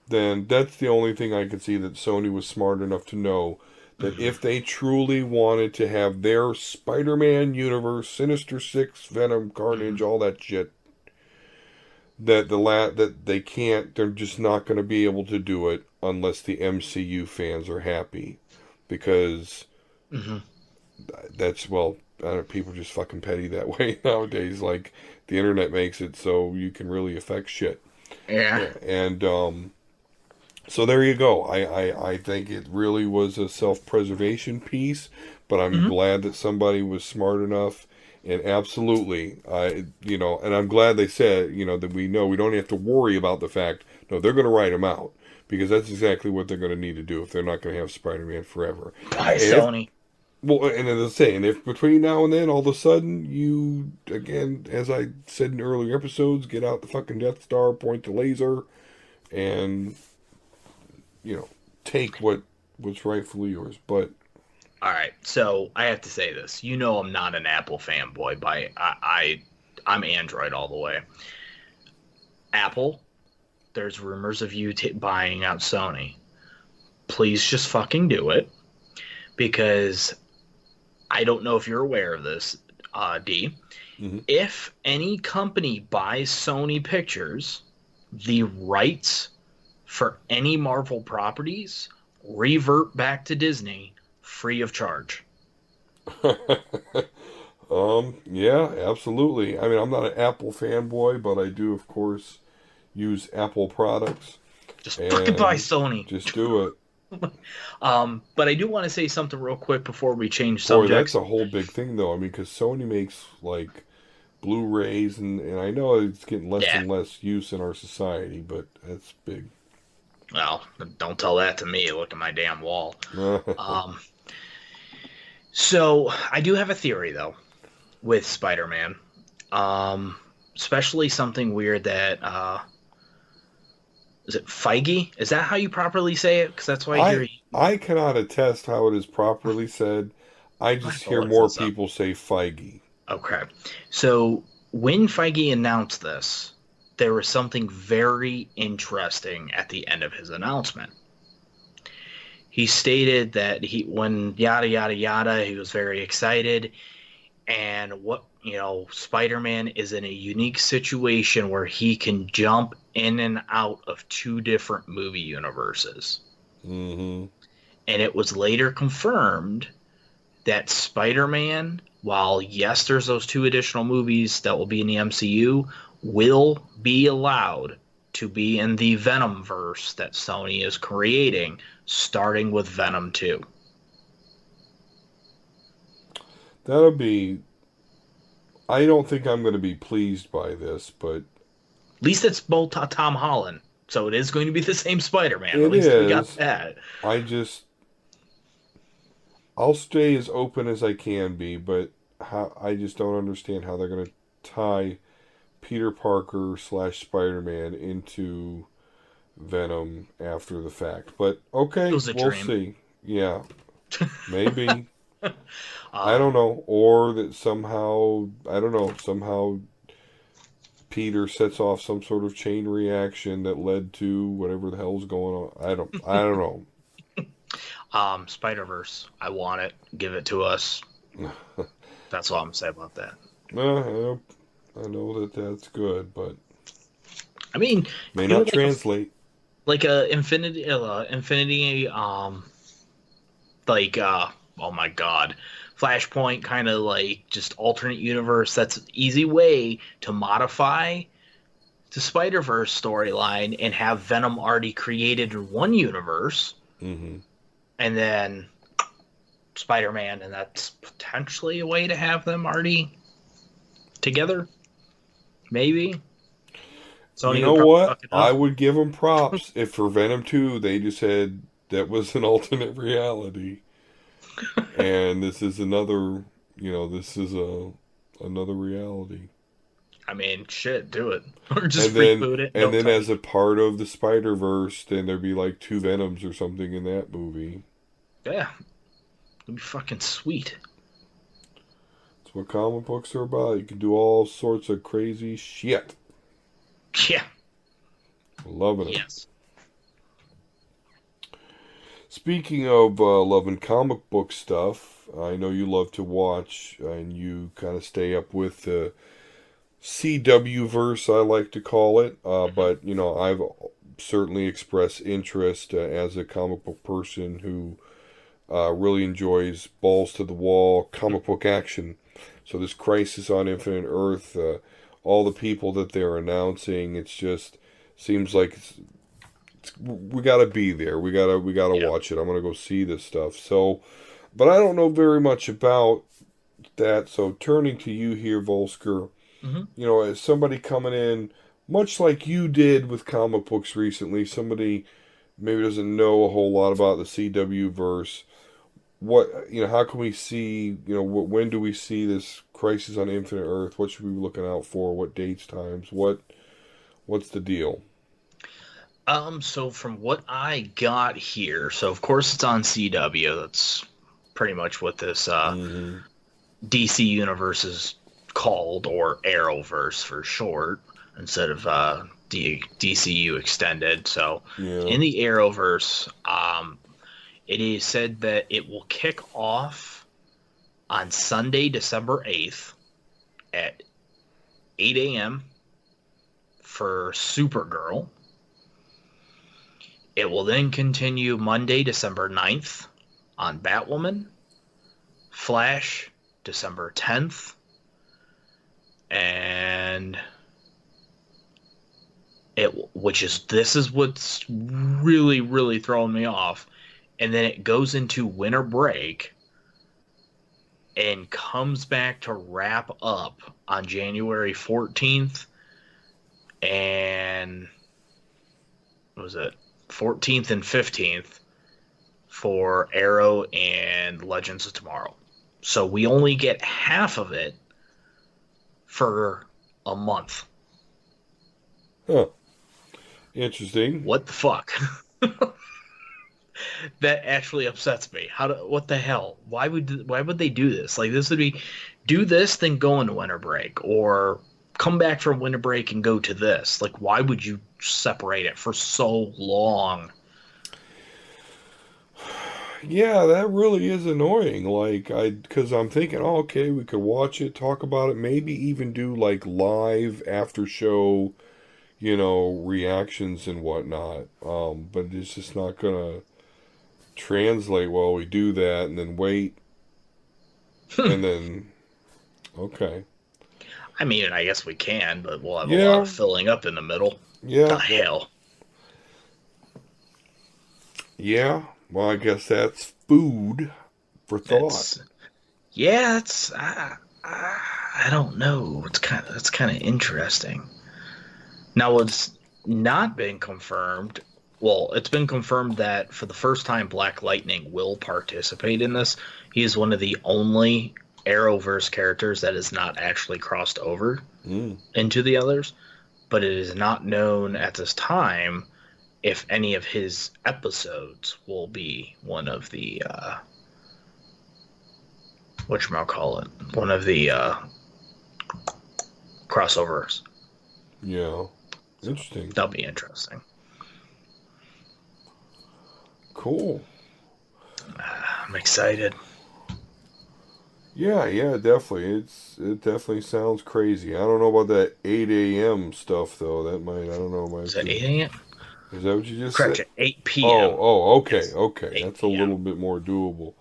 then that's the only thing I could see that Sony was smart enough to know that Hmm. if they truly wanted to have their Spider-Man universe, Sinister Six, Venom, Hmm. Carnage, all that shit, that they can't, they're just not going to be able to do it unless the MCU fans are happy, because Hmm. that's, well, I don't know, people are just fucking petty that way nowadays. Like, the internet makes it so you can really affect shit. Yeah. Yeah, and so there you go. I think it really was a self-preservation piece, but I'm Hmm. glad that somebody was smart enough. And absolutely, and I'm glad they said, that we know we don't have to worry about the fact, no, they're going to write them out, because that's exactly what they're going to need to do if they're not going to have Spider-Man forever. Bye, And if, Sony. well, and as I say, and if between now and then, all of a sudden, you, again, as I said in earlier episodes, get out the fucking Death Star, point the laser, and you know, take what's rightfully yours. But All right, so I have to say this. You know, I'm not an Apple fanboy. I'm Android all the way. Apple, there's rumors of you buying out Sony. Please just fucking do it, because I don't know if you're aware of this, D. mhm. If any company buys Sony Pictures, the rights for any Marvel properties revert back to Disney free of charge. Yeah, absolutely. I mean, I'm not an Apple fanboy, but I do, of course, use Apple products, Just fucking buy and Sony. just do it. But I do want to say something real quick before we change Boy, that's subjects. a whole big thing, though. I mean, because Sony makes like Blu-rays, and I know it's getting less Yeah, and less use in our society, but that's big. well, don't tell that to me. Look at my damn wall. Um, so I do have a theory though with Spider-Man. Um, Especially something weird that is it Feige? Is that how you properly say it? Because that's why I hear I you. I cannot attest how it is properly said. I I have just to hear look more this up. people say Feige. Okay. So when Feige announced this, there was something very interesting at the end of his announcement. He stated that when yada yada yada, he was very excited, and Spider-Man is in a unique situation where he can jump in and out of two different movie universes. Mm-hmm. And it was later confirmed that Spider-Man, while yes, there's those two additional movies that will be in the MCU, will be allowed to be in the Venom verse that Sony is creating, starting with Venom 2. That'll be. I don't think I'm going to be pleased by this, but At least it's both Tom Holland, so it is going to be the same Spider-Man. At it least we got is. that. I just. I'll stay as open as I can be, but I just don't understand how they're going to tie Peter Parker slash Spider Man into Venom after the fact. But It okay, was a we'll dream. see. Yeah, maybe. I don't Um, know. Or that somehow, I don't know, somehow Peter sets off some sort of chain reaction that led to whatever the hell's going on. I don't know. Spider-Verse. I want it. Give it to us. That's all I'm saying about that. I know that that's good, but I mean, may even not translate. like a Infinity, like oh my god, Flashpoint kind of like just alternate universe. That's an easy way to modify the Spider Verse storyline and have Venom already created in one universe, Hmm. and then Spider Man, and that's potentially a way to have them already together. Maybe You Sony would know probably what? fuck it I up. would give them props if for Venom 2 they just said that was an alternate reality, and this is another, this is another reality. I mean, shit, do it. Or just And then reboot it. and Don't then tell as me. a part of the Spider-Verse, then there'd be like two Venoms or something in that movie. Yeah, it'd be fucking sweet. That's what comic books are about. You can do all sorts of crazy shit. Yeah. Loving it. Yes. Speaking of loving comic book stuff, I know you love to watch and you kind of stay up with the CW verse, I like to call it. But you know, I've certainly expressed interest as a comic book person who really enjoys balls to the wall comic book action. So this Crisis on Infinite Earth, all the people that they're announcing, it's just seems like we gotta be there. We gotta Yeah. watch it. I'm gonna go see this stuff. So, but I don't know very much about that. So turning to you here, Volsker, Hmm. you know, as somebody coming in, much like you did with comic books recently, somebody maybe doesn't know a whole lot about the CW verse. What, you know, how can we see, you know, when do we see this Crisis on Infinite Earth? What should we be looking out for? What dates, times? What's the deal? So from what I got here, so of course it's on CW. That's pretty much what this Mm-hmm. DC universe is called, or Arrowverse for short, instead of DCU extended. So Yeah. in the Arrowverse, it is said that it will kick off on Sunday, December 8th at 8 a.m. for Supergirl. It will then continue Monday, December 9th on Batwoman, Flash, December 10th, and this is what's really, really throwing me off. And then it goes into winter break and comes back to wrap up on January 14th and what was it? 14th and 15th for Arrow and Legends of Tomorrow. So we only get half of it for a month. Huh. Interesting. What the fuck? That actually upsets me. What the hell? Why would they do this? Like, this would be do this, then go into winter break, or come back from winter break and go to this. Like, why would you separate it for so long? Yeah, that really is annoying. Because I'm thinking, oh, okay, we could watch it, talk about it, maybe even do like live after show, you know, reactions and whatnot. But it's just not gonna translate well. We do that and then wait, and then okay, I mean, I guess we can, but we'll have a lot yeah, of filling up in the middle. The yeah, hell? yeah. Well, I guess that's food for thought. It's yeah. I don't know. It's kind of interesting. Now, what's not been confirmed, well, it's been confirmed that for the first time, Black Lightning will participate in this. He is one of the only Arrowverse characters that is not actually crossed over Mm. into the others, but it is not known at this time if any of his episodes will be one of the, whatchamacallit, one of the crossovers. Yeah, So interesting. that'll be interesting. Cool. I'm excited. Yeah, yeah, definitely. It definitely sounds crazy. I don't know about that 8 a.m. stuff though. That might I don't know. Might Is have that to. 8 a.m.? Is that what you just said? Correction, 8 Oh, p.m. oh, okay, Yes, okay. 8 That's a p.m. little bit more doable.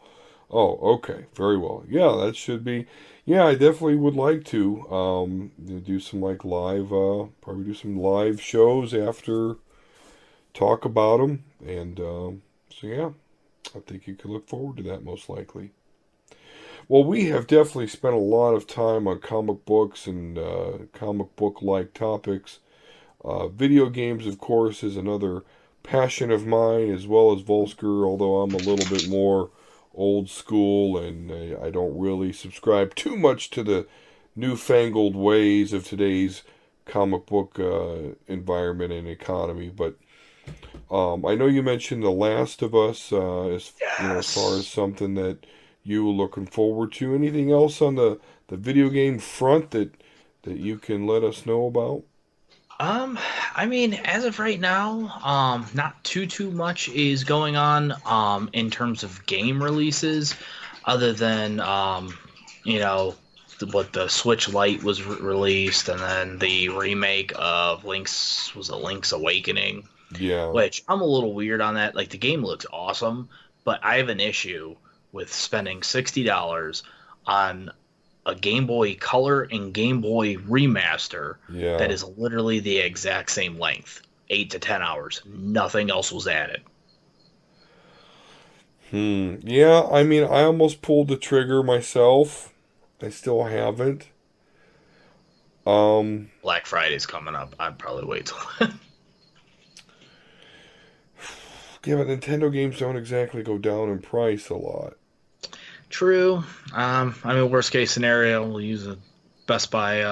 Oh, okay, very well. Yeah, that should be. Yeah, I definitely would like to do some like live, probably do some live shows after talk about them, and so yeah, I think you could look forward to that most likely. Well, we have definitely spent a lot of time on comic books and comic book like topics. Video games, of course, is another passion of mine, as well as Volsker, although I'm a little bit more old school and I don't really subscribe too much to the newfangled ways of today's comic book environment and economy. But I know you mentioned The Last of Us as far as Yes. something that you were looking forward to. Anything else on the video game front that you can let us know about? Um, I mean, as of right now, not too much is going on in terms of game releases, other than you know, what the Switch Lite was released, and then the remake of Link's Awakening, Yeah, which I'm a little weird on that. Like the game looks awesome, but I have an issue with spending $60 on a Game Boy Color and Game Boy Remaster that yeah. is literally the exact same length, 8 to 10 hours. Nothing else was added. Yeah, I mean, I almost pulled the trigger myself. I still haven't. Um, Black Friday's coming up. I'd probably wait till. yeah, but Nintendo games don't exactly go down in price a lot. True. I mean, worst case scenario, we'll use a Best Buy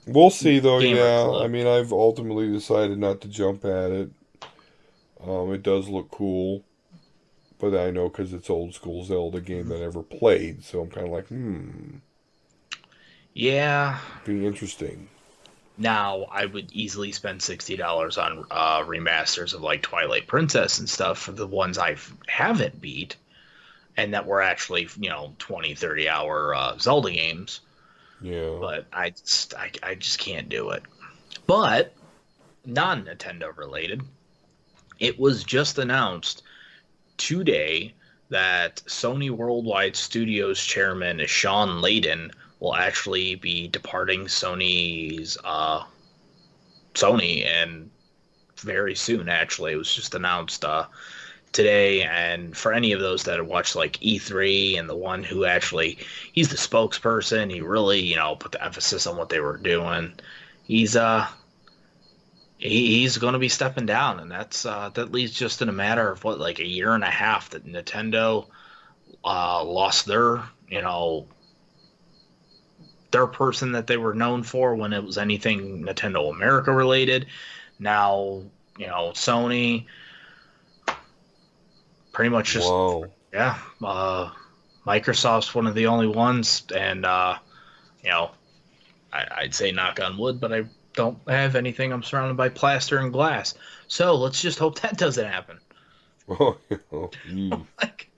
We'll see, though. gamer Yeah, I club. mean, I've ultimately decided not to jump at it. It does look cool, but I know because it's old school Zelda game that I never played, so I'm kind of like, Yeah. be interesting. Now I would easily spend $60 on remasters of like Twilight Princess and stuff for the ones I haven't beat and that were actually 20, 30 hour Zelda games. Yeah. But I just can't do it. But non Nintendo related, it was just announced today that Sony Worldwide Studios chairman Sean Layden will actually be departing Sony and very soon. Actually, it was just announced today. And for any of those that have watched like E3 and the one who actually he's the spokesperson, he really put the emphasis on what they were doing. He's he's going to be stepping down, and that leaves just in a matter of what, like a year and a half that Nintendo lost their person that they were known for when it was anything Nintendo America related. Now Sony pretty much just, Wow. yeah, Microsoft's one of the only ones, and you know I'd say knock on wood, but I don't have anything. I'm surrounded by plaster and glass, so let's just hope that doesn't happen. Oh, mm. Like,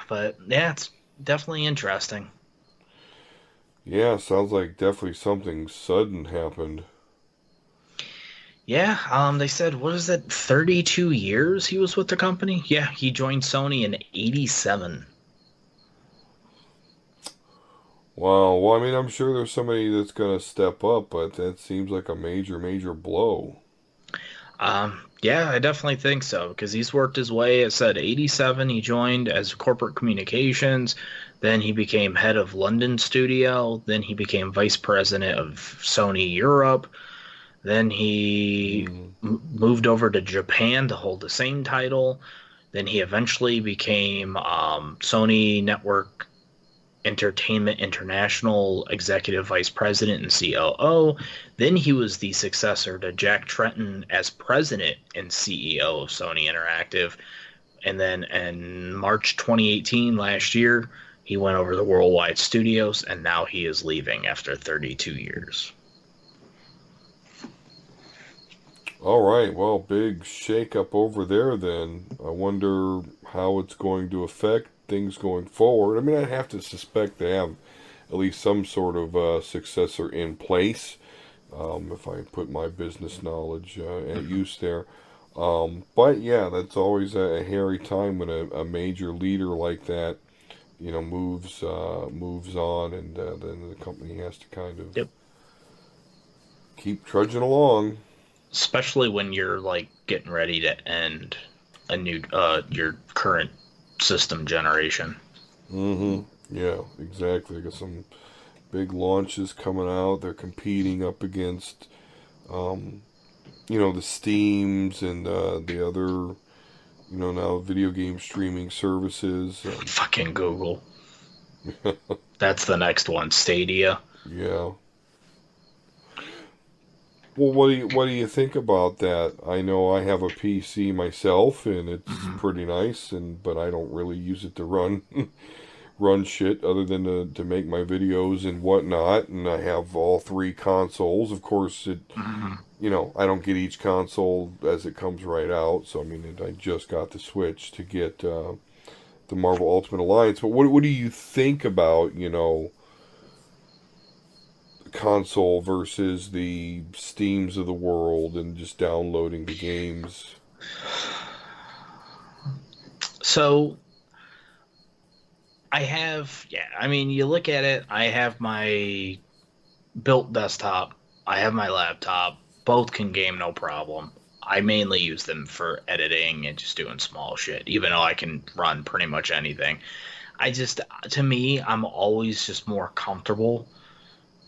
but yeah, it's definitely interesting. Yeah, sounds like definitely something sudden happened. Yeah, they said, what is it, 32 years he was with the company? Yeah, he joined Sony in 87. Wow. Well, I mean, I'm sure there's somebody that's gonna step up, but that seems like a major, major blow. Yeah, I definitely think so because he's worked his way. It said 87 he joined as corporate communications. Then he became head of London studio. Then he became vice president of Sony Europe. Then he Mm. moved over to Japan to hold the same title. Then he eventually became Sony Network Entertainment International Executive Vice President and COO. Then he was the successor to Jack Tretton as President and CEO of Sony Interactive. And then in March 2018, last year, he went over the Worldwide Studios, and now he is leaving after 32 years. All right. Well, big shakeup over there then. I wonder how it's going to affect things going forward. I mean, I have to suspect they have at least some sort of successor in place, if I put my business knowledge at use there. But yeah, that's always a hairy time when a major leader like that, moves on, and then the company has to kind of Yep. keep trudging along. Especially when you're like getting ready to end a new your current system generation. Mm-hmm. Yeah, exactly. Got some big launches coming out. They're competing up against, um, the Steams and the other, now video game streaming services. Fucking Google. That's the next one, Stadia. Yeah. Well, what do you think about that? I know I have a PC myself, and it's Mhm. pretty nice, and but I don't really use it to run run shit other than to make my videos and whatnot. And I have all three consoles. Of course, Mhm. I don't get each console as it comes right out. So I mean, I just got the Switch to get the Marvel Ultimate Alliance. But what do you think about console versus the Steams of the world and just downloading the games? So I mean, you look at it, I have my built desktop, I have my laptop, both can game no problem. I mainly use them for editing and just doing small shit, even though I can run pretty much anything. To me, I'm always just more comfortable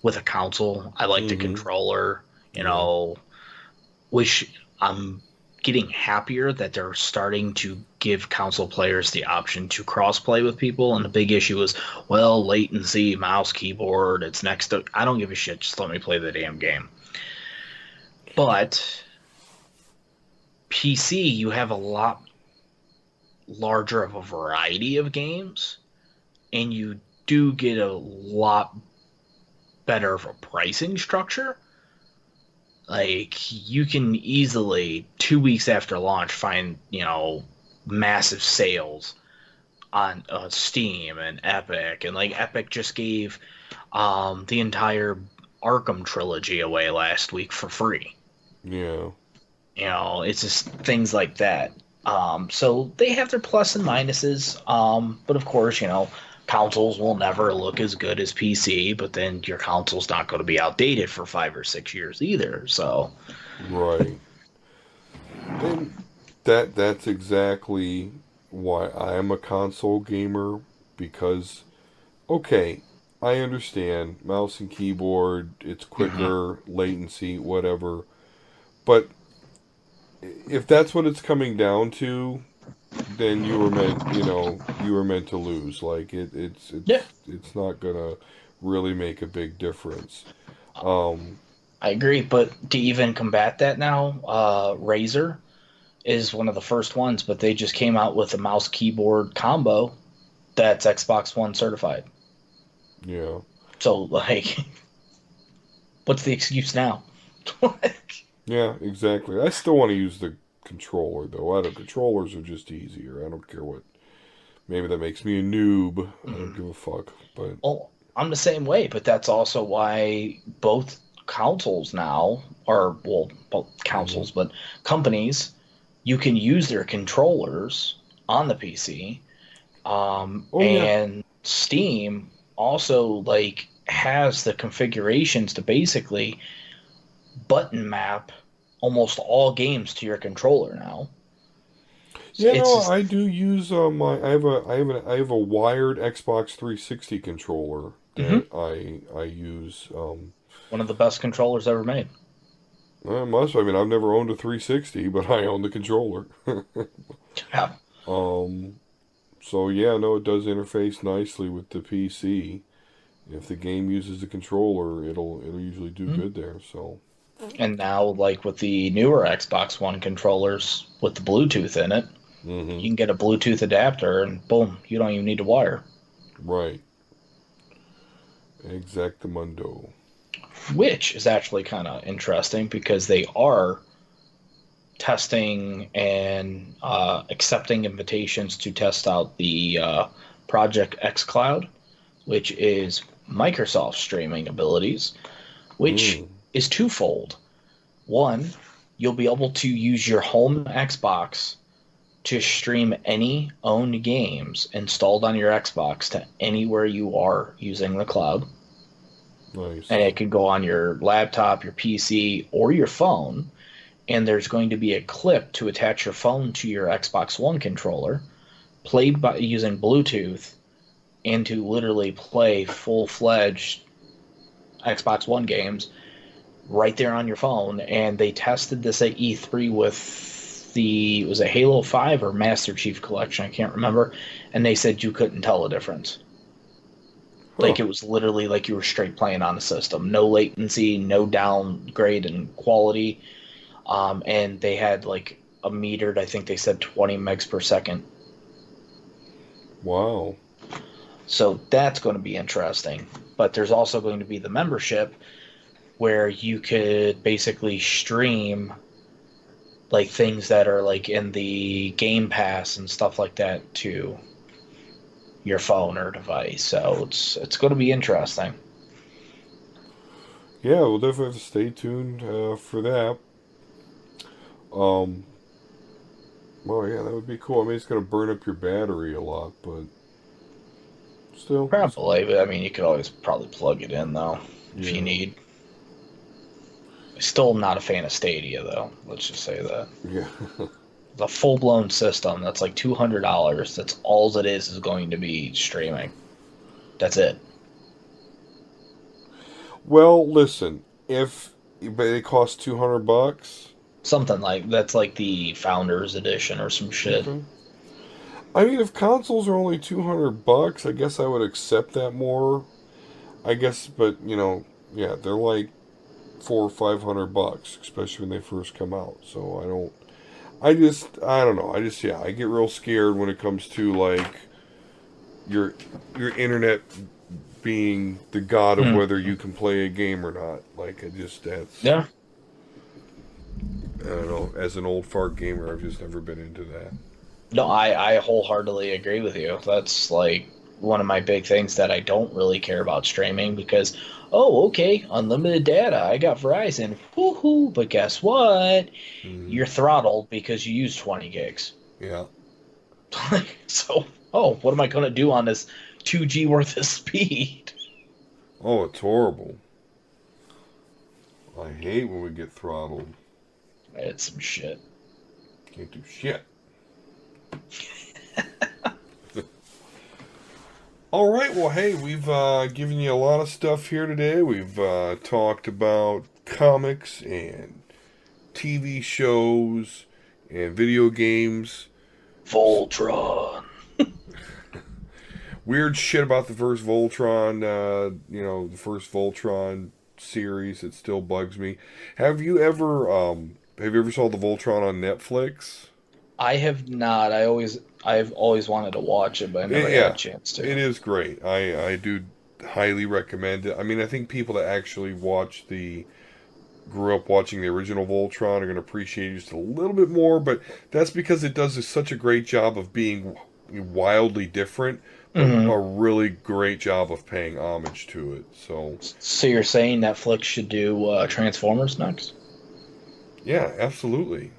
with a console. I like the Mm-hmm. controller, you Yeah. know, which I'm getting happier that they're starting to give console players the option to crossplay with people. And the big issue is, well, latency, mouse, keyboard, it's next to. I don't give a shit. Just let me play the damn game. But PC, you have a lot larger of a variety of games, and you do get a lot better of a pricing structure. Like you can easily 2 weeks after launch find massive sales on Steam and Epic, and like Epic just gave the entire Arkham trilogy away last week for free. Yeah. It's just things like that. So they have their plus and minuses. But of course, consoles will never look as good as PC, but then your console's not going to be outdated for 5 or 6 years either. So, Right. And that's exactly why I am a console gamer because okay, I understand mouse and keyboard, it's mhm. quicker, latency, whatever. But if that's what it's coming down to, then you were meant to lose. Like Yeah, it's not gonna really make a big difference. Um, I agree. But to even combat that now, Razer is one of the first ones, but they just came out with a mouse keyboard combo that's Xbox One certified. yeah. So, like, what's the excuse now? Yeah, exactly. I still want to use the controller though. I don't controllers are just easier. I don't care what. Maybe that makes me a noob. I don't give a fuck. But Well, I'm the same way, but that's also why both consoles now, or well, both hmm consoles, but companies, you can use their controllers on the PC. oh yeah, And Steam also like has the configurations to basically button map almost all games to your controller now. So yeah. it's No, just I do use my. I have a wired Xbox 360 controller mhm, that I use. one of the best controllers ever made. I must. I mean, I've never owned a 360, but I own the controller. Yeah. um. So yeah, no, it does interface nicely with the PC. If the game uses the controller, it'll usually do Mhm. good there. So. And now, like with the newer Xbox One controllers with the Bluetooth in it, Mm-hmm. you can get a Bluetooth adapter, and boom, you don't even need a wire. Right. Exactamundo. Which is actually kind of interesting because they are testing and accepting invitations to test out the Project X Cloud, which is Microsoft streaming abilities, which Mm. is twofold. One, you'll be able to use your home Xbox to stream any owned games installed on your Xbox to anywhere you are using the cloud. And Nice. it could go on your laptop, your PC, or your phone. And there's going to be a clip to attach your phone to your Xbox One controller, played by using Bluetooth, and to literally play full-fledged Xbox One games right there on your phone. And they tested this at E3 with was it Halo 5 or Master Chief Collection? I can't remember. And they said you couldn't tell the difference. Huh. Like it was literally like you were straight playing on the system. No latency, no downgrade in quality. And they had like a metered, I think they said 20 megs per second. Wow. So that's going to be interesting. But there's also going to be the membership where you could basically stream like things that are like in the Game Pass and stuff like that to your phone or device. So it's going to be interesting. Yeah, we'll definitely have to stay tuned for that. Um, well, yeah, that would be cool. I mean, it's going to burn up your battery a lot, but still, Probably, but I mean, you could always probably plug it in though if you yeah, need. Still not a fan of Stadia though. Let's just say that yeah. the full blown system that's like $200. That's all it is going to be streaming. That's it. Well, listen, if but it costs $200. Something like that's like the Founders Edition or some shit. Okay. I mean, if consoles are only $200, I guess I would accept that more. I guess, but yeah, they're like $400 or $500, especially when they first come out. So I don't know. Yeah, I get real scared when it comes to like your internet being the god of Hmm. whether you can play a game or not. Like, that's, Yeah. I don't know. As an old fart gamer, I've just never been into that. No, I wholeheartedly agree with you. That's like one of my big things that I don't really care about streaming because, oh, okay, unlimited data. I got Verizon. Woohoo. But guess what? Hmm. You're throttled because you use 20 gigs. Yeah. So, oh, what am I going to do on this 2G worth of speed? Oh, it's horrible. I hate when we get throttled. It's some shit. Can't do shit. All right. Well, hey, we've given you a lot of stuff here today. We've talked about comics and TV shows and video games. Voltron. Weird shit about the first Voltron, the first Voltron series. It still bugs me. Have you ever saw the Voltron on Netflix? I have not. I've always wanted to watch it, but I never had a Yeah, chance to. it is great. I do highly recommend it. I mean, I think people that actually grew up watching the original Voltron are going to appreciate it just a little bit more, but that's because it does such a great job of being wildly different, but Hmm. a really great job of paying homage to it. So, So you're saying Netflix should do Transformers next? yeah, absolutely.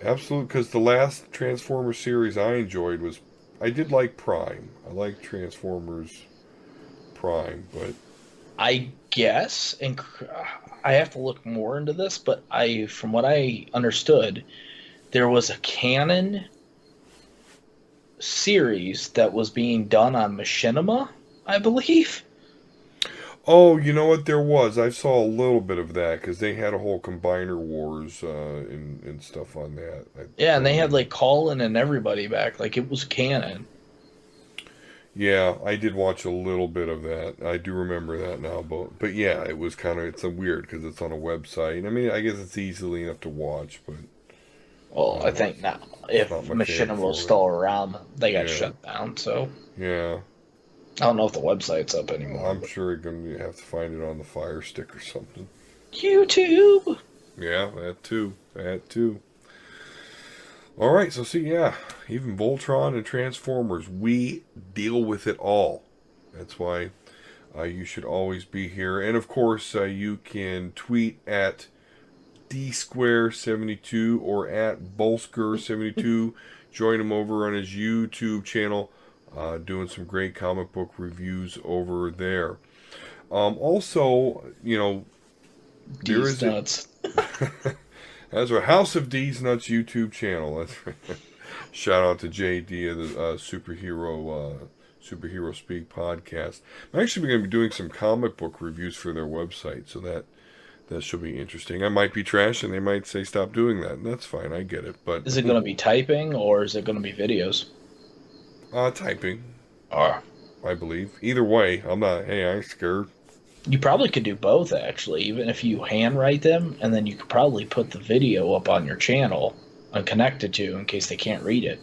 Absolutely, because the last Transformers series I enjoyed I did like Prime. I like Transformers Prime, but I guess, and I have to look more into this, but from what I understood, there was a canon series that was being done on Machinima, I believe. oh, you know what? There was. I saw a little bit of that because they had a whole Combiner Wars and stuff on that. Yeah, I and they had remember. like Colin and everybody back, like it was canon. Yeah, I did watch a little bit of that. I do remember that now, but yeah, it's a weird because it's on a website. I mean, I guess it's easily enough to watch, but Well, I think now it's if not my fan Machinima was for it. still around, they got Yeah, shut down. So yeah. I don't know if the website's up anymore. I'm But sure you're gonna have to find it on the Fire Stick or something. YouTube. Yeah, that too. That too. All right, so see, yeah, even Voltron and Transformers, we deal with it all. That's why you should always be here. And of course, you can tweet at Dsquare72 or at Vulsker72. Join him over on his YouTube channel, doing some great comic book reviews over there. Also, there D's is a nuts. That's our House of D's Nuts YouTube channel. That's right. Shout out to JD of the Superhero Speak podcast. I'm actually going to be doing some comic book reviews for their website, so that should be interesting. I might be trash, and they might say stop doing that, and that's fine. I get it, but Is it going to be typing or is it going to be videos? typing. Or I believe. Either way, I'm not. Hey, I ain't scared. you probably could do both, actually, even if you handwrite them, and then you could probably put the video up on your channel and connect it to in case they can't read it.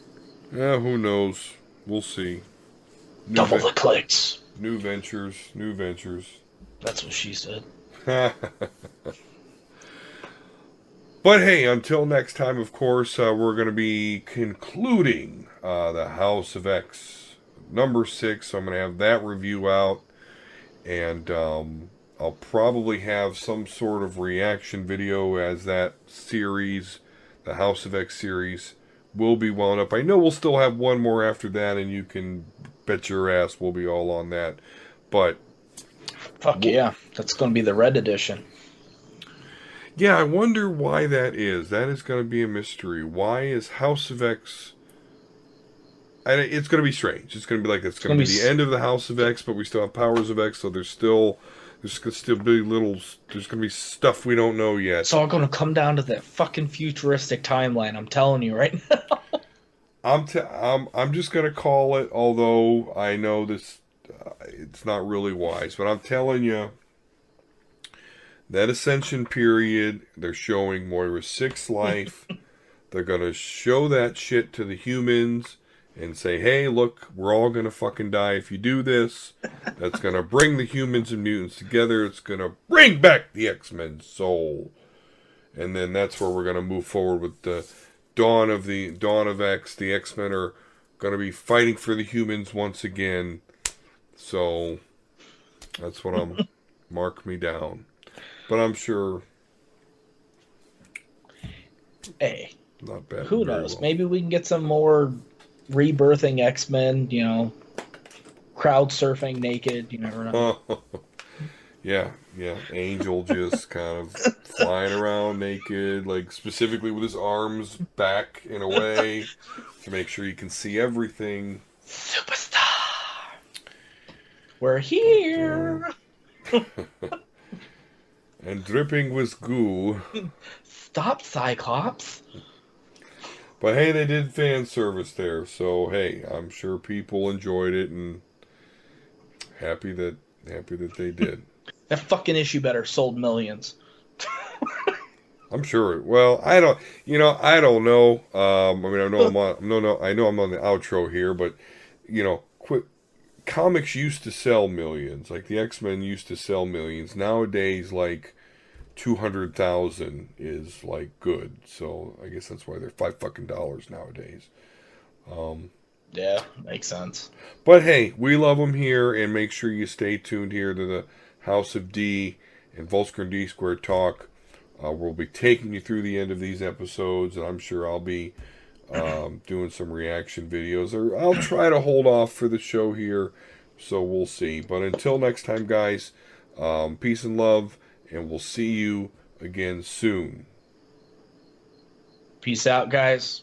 Yeah, who knows? We'll see. New Double the clicks. new ventures, new ventures. That's what she said. But hey, until next time, of course, we're going to be concluding the House of X number 6. So I'm going to have that review out, and I'll probably have some sort of reaction video as that series, the House of X series, will be wound up. I know we'll still have one more after that, and you can bet your ass we'll be all on that. But Fuck yeah, that's going to be the red edition. yeah, I wonder why that is. That is going to be a mystery. Why is House of X... it's going to be strange. It's going to be like it's going to be the end of the House of X, but we still have Powers of X, so there's going to still be there's going to be stuff we don't know yet. It's all going to come down to that fucking futuristic timeline. I'm telling you right now. I'm just going to call it, although I know this it's not really wise, but I'm telling you, that Ascension period, they're showing Moira's sixth life. They're going to show that shit to the humans and say, hey, look, we're all going to fucking die if you do this. That's going to bring the humans and mutants together. It's going to bring back the X-Men soul. And then that's where we're going to move forward with the dawn of X. The X-Men are going to be fighting for the humans once again. So that's what I'm mark me down. But I'm sure. Hey, not bad. Who knows? Well. Maybe we can get some more rebirthing X-Men. Crowd surfing naked. You never know. Yeah. Angel just kind of flying around naked, like specifically with his arms back in a way to make sure you can see everything. Superstar. We're here. And dripping with goo. Stop, Cyclops. But hey, they did fan service there, so hey, I'm sure people enjoyed it and happy that they did. That fucking issue better sold millions. I'm sure. Well, I don't know. I know I'm on the outro here, but comics used to sell millions. Like the X-Men used to sell millions. Nowadays, like 200,000 is like good. So I guess that's why they're $5 nowadays. Yeah, makes sense. But hey, we love them here, and make sure you stay tuned here to the House of D and Vulsker and Dsquare talk. We'll be taking you through the end of these episodes, and I'm sure I'll be doing some reaction videos, or I'll try to hold off for the show here, so we'll see. But until next time, guys, peace and love, and we'll see you again soon. Peace out, guys.